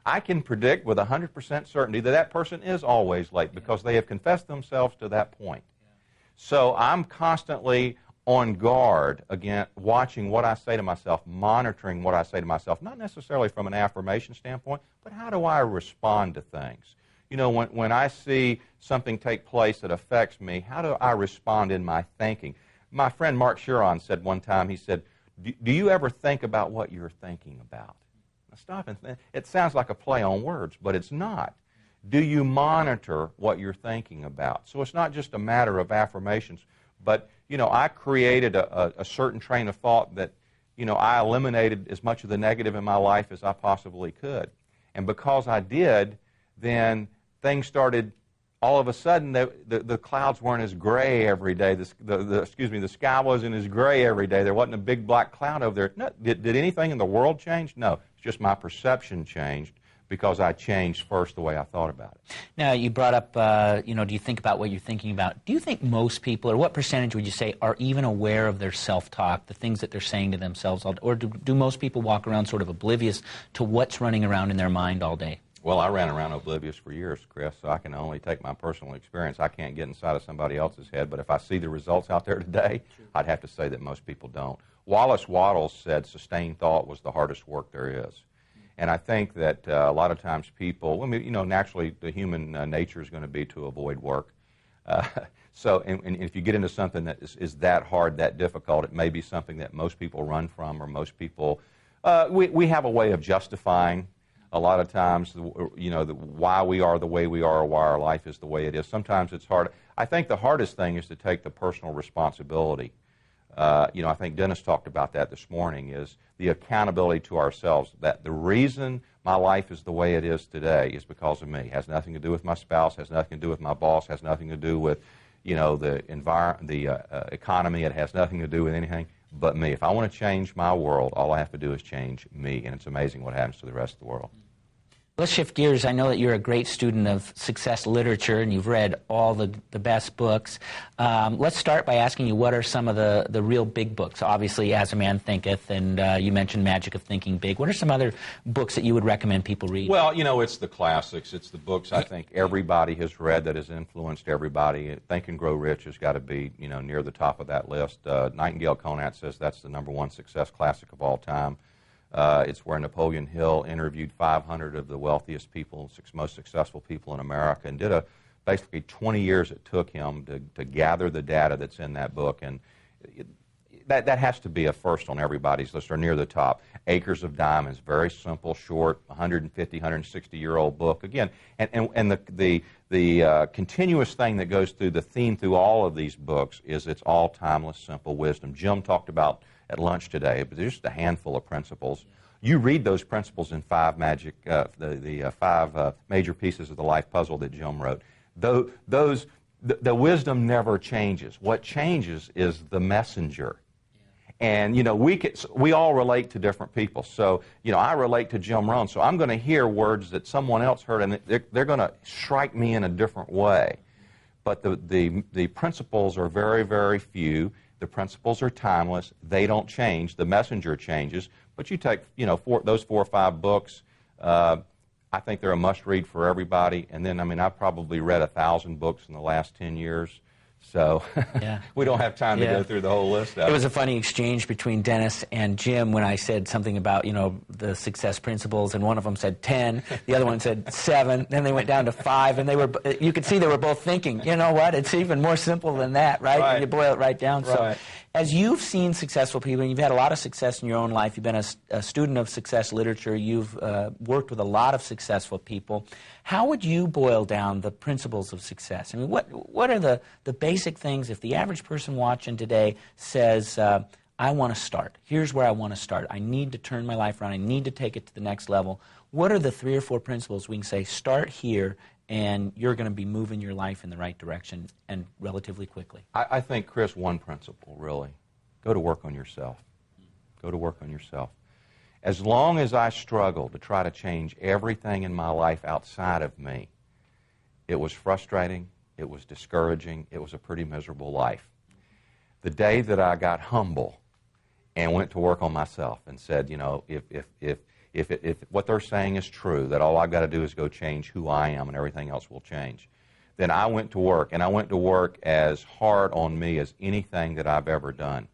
I can predict with 100% certainty that that person is always late because they have confessed themselves to that point. So I'm constantly on guard, again, watching what I say to myself, monitoring what I say to myself, not necessarily from an affirmation standpoint, but how do I respond to things? When I see something take place that affects me, how do I respond in my thinking? My friend Mark Chiron said one time, he said, do you ever think about what you're thinking about? Now stop and think. It sounds like a play on words, but it's not. Do you monitor what you're thinking about? So it's not just a matter of affirmations, but, I created a certain train of thought that, I eliminated as much of the negative in my life as I possibly could. And because I did, then things started, all of a sudden, the clouds weren't as gray every day. The sky wasn't as gray every day. There wasn't a big black cloud over there. No, did anything in the world change? No. It's just my perception changed because I changed first the way I thought about it. Now, you brought up, do you think about what you're thinking about? Do you think most people, or what percentage would you say, are even aware of their self-talk, the things that they're saying to themselves, or do most people walk around sort of oblivious to what's running around in their mind all day? Well, I ran around oblivious for years, Chris, so I can only take my personal experience. I can't get inside of somebody else's head, but if I see the results out there today, I'd have to say that most people don't. Wallace Wattles said sustained thought was the hardest work there is. And I think that a lot of times people, naturally the human nature is going to be to avoid work. So if you get into something that is that hard, that difficult, it may be something that most people run from, or most people, we have a way of justifying a lot of times, why we are the way we are, or why our life is the way it is. Sometimes it's hard. I think the hardest thing is to take the personal responsibility. I think Dennis talked about that this morning, is the accountability to ourselves, that the reason my life is the way it is today is because of me. It has nothing to do with my spouse, has nothing to do with my boss, has nothing to do with, the environment, the economy. It has nothing to do with anything but me. If I want to change my world, all I have to do is change me, and it's amazing what happens to the rest of the world. Let's shift gears. I know that you're a great student of success literature and you've read all the best books. Let's start by asking you, what are some of the real big books? Obviously, As a Man Thinketh, and you mentioned Magic of Thinking Big. What are some other books that you would recommend people read? Well, it's the classics. It's the books I think everybody has read that has influenced everybody. Think and Grow Rich has got to be, near the top of that list. Nightingale Conant says that's the #1 success classic of all time. It's where Napoleon Hill interviewed 500 of the wealthiest people, most successful people in America, and did basically 20 years it took him to gather the data that's in that book. And that has to be a first on everybody's list, or near the top. Acres of Diamonds, very simple, short, 150, 160-year-old book. Again, and the continuous thing that goes through the theme through all of these books is it's all timeless, simple wisdom. Jim talked about at lunch today, but there's just a handful of principles. You read those principles in five major pieces of the life puzzle that Jim wrote. The wisdom never changes. What changes is the messenger. And, we all relate to different people. So, I relate to Jim Rohn, so I'm going to hear words that someone else heard, and they're going to strike me in a different way. But the principles are very, very few. The principles are timeless. They don't change. The messenger changes. But you take, those 4 or 5 books, I think they're a must-read for everybody. And then, I've probably read 1,000 books in the last 10 years. So yeah. We don't have time to go through the whole list. It was a funny exchange between Dennis and Jim when I said something about, the success principles, and one of them said 10, the other one said 7, then they went down to 5, and you could see they were both thinking, you know what, it's even more simple than that, right? And you boil it right down. Right. So as you've seen successful people, and you've had a lot of success in your own life, you've been a student of success literature, you've worked with a lot of successful people, how would you boil down the principles of success? What are the basic things if the average person watching today says, I want to start. Here's where I want to start. I need to turn my life around. I need to take it to the next level. What are the 3 or 4 principles we can say, start here, and you're going to be moving your life in the right direction and relatively quickly? I think, Chris, one principle, really. Go to work on yourself. Go to work on yourself. As long as I struggled to try to change everything in my life outside of me, it was frustrating, it was discouraging, it was a pretty miserable life. The day that I got humble and went to work on myself and said, if what they're saying is true, that all I've got to do is go change who I am and everything else will change, then I went to work, and I went to work as hard on me as anything that I've ever done.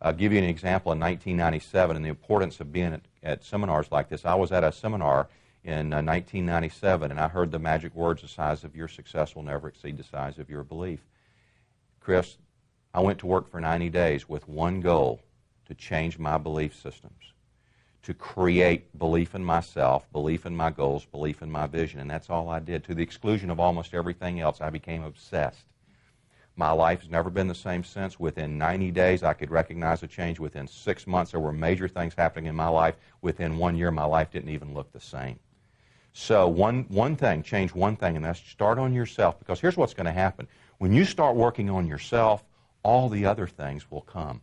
I'll give you an example in 1997 and the importance of being at seminars like this. I was at a seminar in 1997, and I heard the magic words, the size of your success will never exceed the size of your belief. Chris, I went to work for 90 days with one goal, to change my belief systems, to create belief in myself, belief in my goals, belief in my vision, and that's all I did. To the exclusion of almost everything else, I became obsessed. My life has never been the same since. Within 90 days, I could recognize a change. Within 6 months, there were major things happening in my life. Within 1 year, my life didn't even look the same. So one thing, change one thing, and that's start on yourself. Because here's what's going to happen. When you start working on yourself, all the other things will come.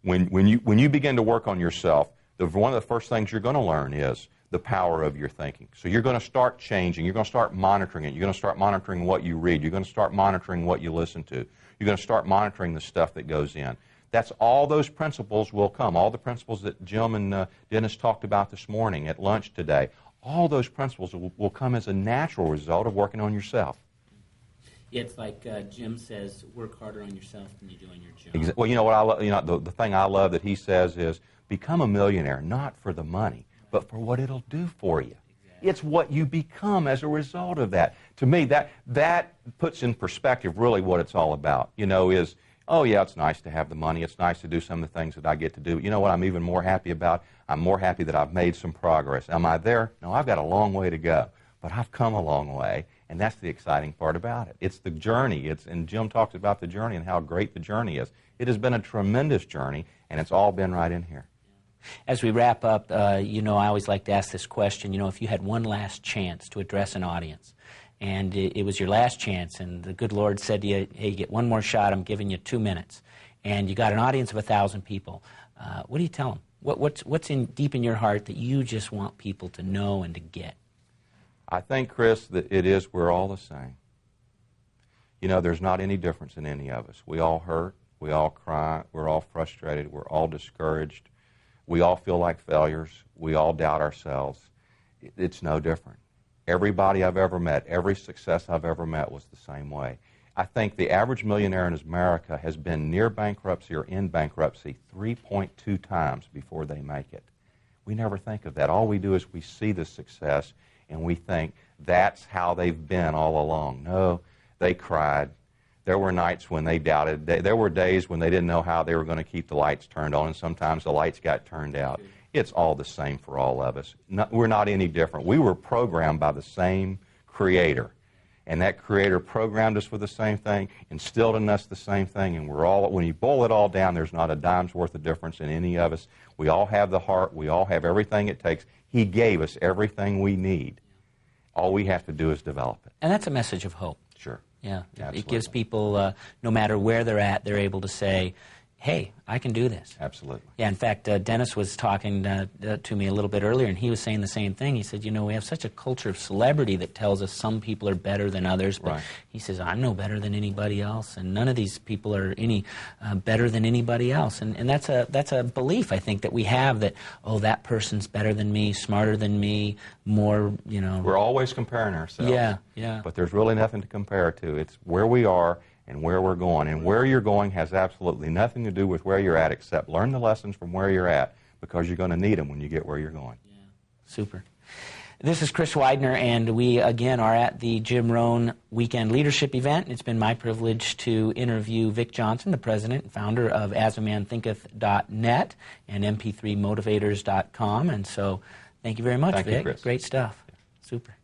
When you begin to work on yourself, one of the first things you're going to learn is the power of your thinking. So you're going to start changing. You're going to start monitoring it. You're going to start monitoring what you read. You're going to start monitoring what you listen to. You're going to start monitoring the stuff that goes in. That's all those principles will come. All the principles that Jim and Dennis talked about this morning at lunch today, all those principles will come as a natural result of working on yourself. It's like Jim says, work harder on yourself than you do on your job. Well, you know what I love? The thing I love that he says is, become a millionaire, not for the money, but for what it'll do for you. Exactly. It's what you become as a result of that. To me, that puts in perspective really what it's all about. Is, oh yeah, it's nice to have the money. It's nice to do some of the things that I get to do. You know what I'm even more happy about? I'm more happy that I've made some progress. Am I there? No, I've got a long way to go. But I've come a long way, and that's the exciting part about it. It's the journey. And Jim talks about the journey and how great the journey is. It has been a tremendous journey, and it's all been right in here. As we wrap up, I always like to ask this question. If you had one last chance to address an audience, and it was your last chance, and the good Lord said to you, hey, you get one more shot, I'm giving you 2 minutes, and you got an audience of 1,000 people, what do you tell them? What's deep in your heart that you just want people to know and to get? I think, Chris, that it is we're all the same. You know, there's not any difference in any of us. We all hurt. We all cry. We're all frustrated. We're all discouraged. We all feel like failures. We all doubt ourselves. It's no different. Everybody I've ever met, every success I've ever met was the same way. I think the average millionaire in America has been near bankruptcy or in bankruptcy 3.2 times before they make it. We never think of that. All we do is we see the success and we think that's how they've been all along. No, they cried. There were nights when they doubted. There were days when they didn't know how they were going to keep the lights turned on, and sometimes the lights got turned out. It's all the same for all of us. We're not any different. We were programmed by the same Creator, and that Creator programmed us for the same thing, instilled in us the same thing, and we're all, when you boil it all down, there's not a dime's worth of difference in any of us. We all have the heart. We all have everything it takes. He gave us everything we need. All we have to do is develop it. And that's a message of hope. Sure. Yeah. Absolutely. It gives people, no matter where they're at, they're able to say, hey, I can do this. Absolutely. Yeah, in fact, Dennis was talking to me a little bit earlier, and he was saying the same thing. He said, you know, we have such a culture of celebrity that tells us some people are better than others, but right. He says, I'm no better than anybody else, and none of these people are any better than anybody else. And that's a belief, I think, that we have that, oh, that person's better than me, smarter than me, more, you know. We're always comparing ourselves. Yeah, yeah. But there's really nothing to compare to. It's where we are and where we're going. And where you're going has absolutely nothing to do with where you're at, except learn the lessons from where you're at, because you're going to need them when you get where you're going. Yeah. Super. This is Chris Widener, and we, again, are at the Jim Rohn Weekend Leadership Event. It's been my privilege to interview Vic Johnson, the president and founder of AsAManThinketh.net and MP3Motivators.com. And so thank you very much, Thank Vic. you, Chris. Great stuff. Super.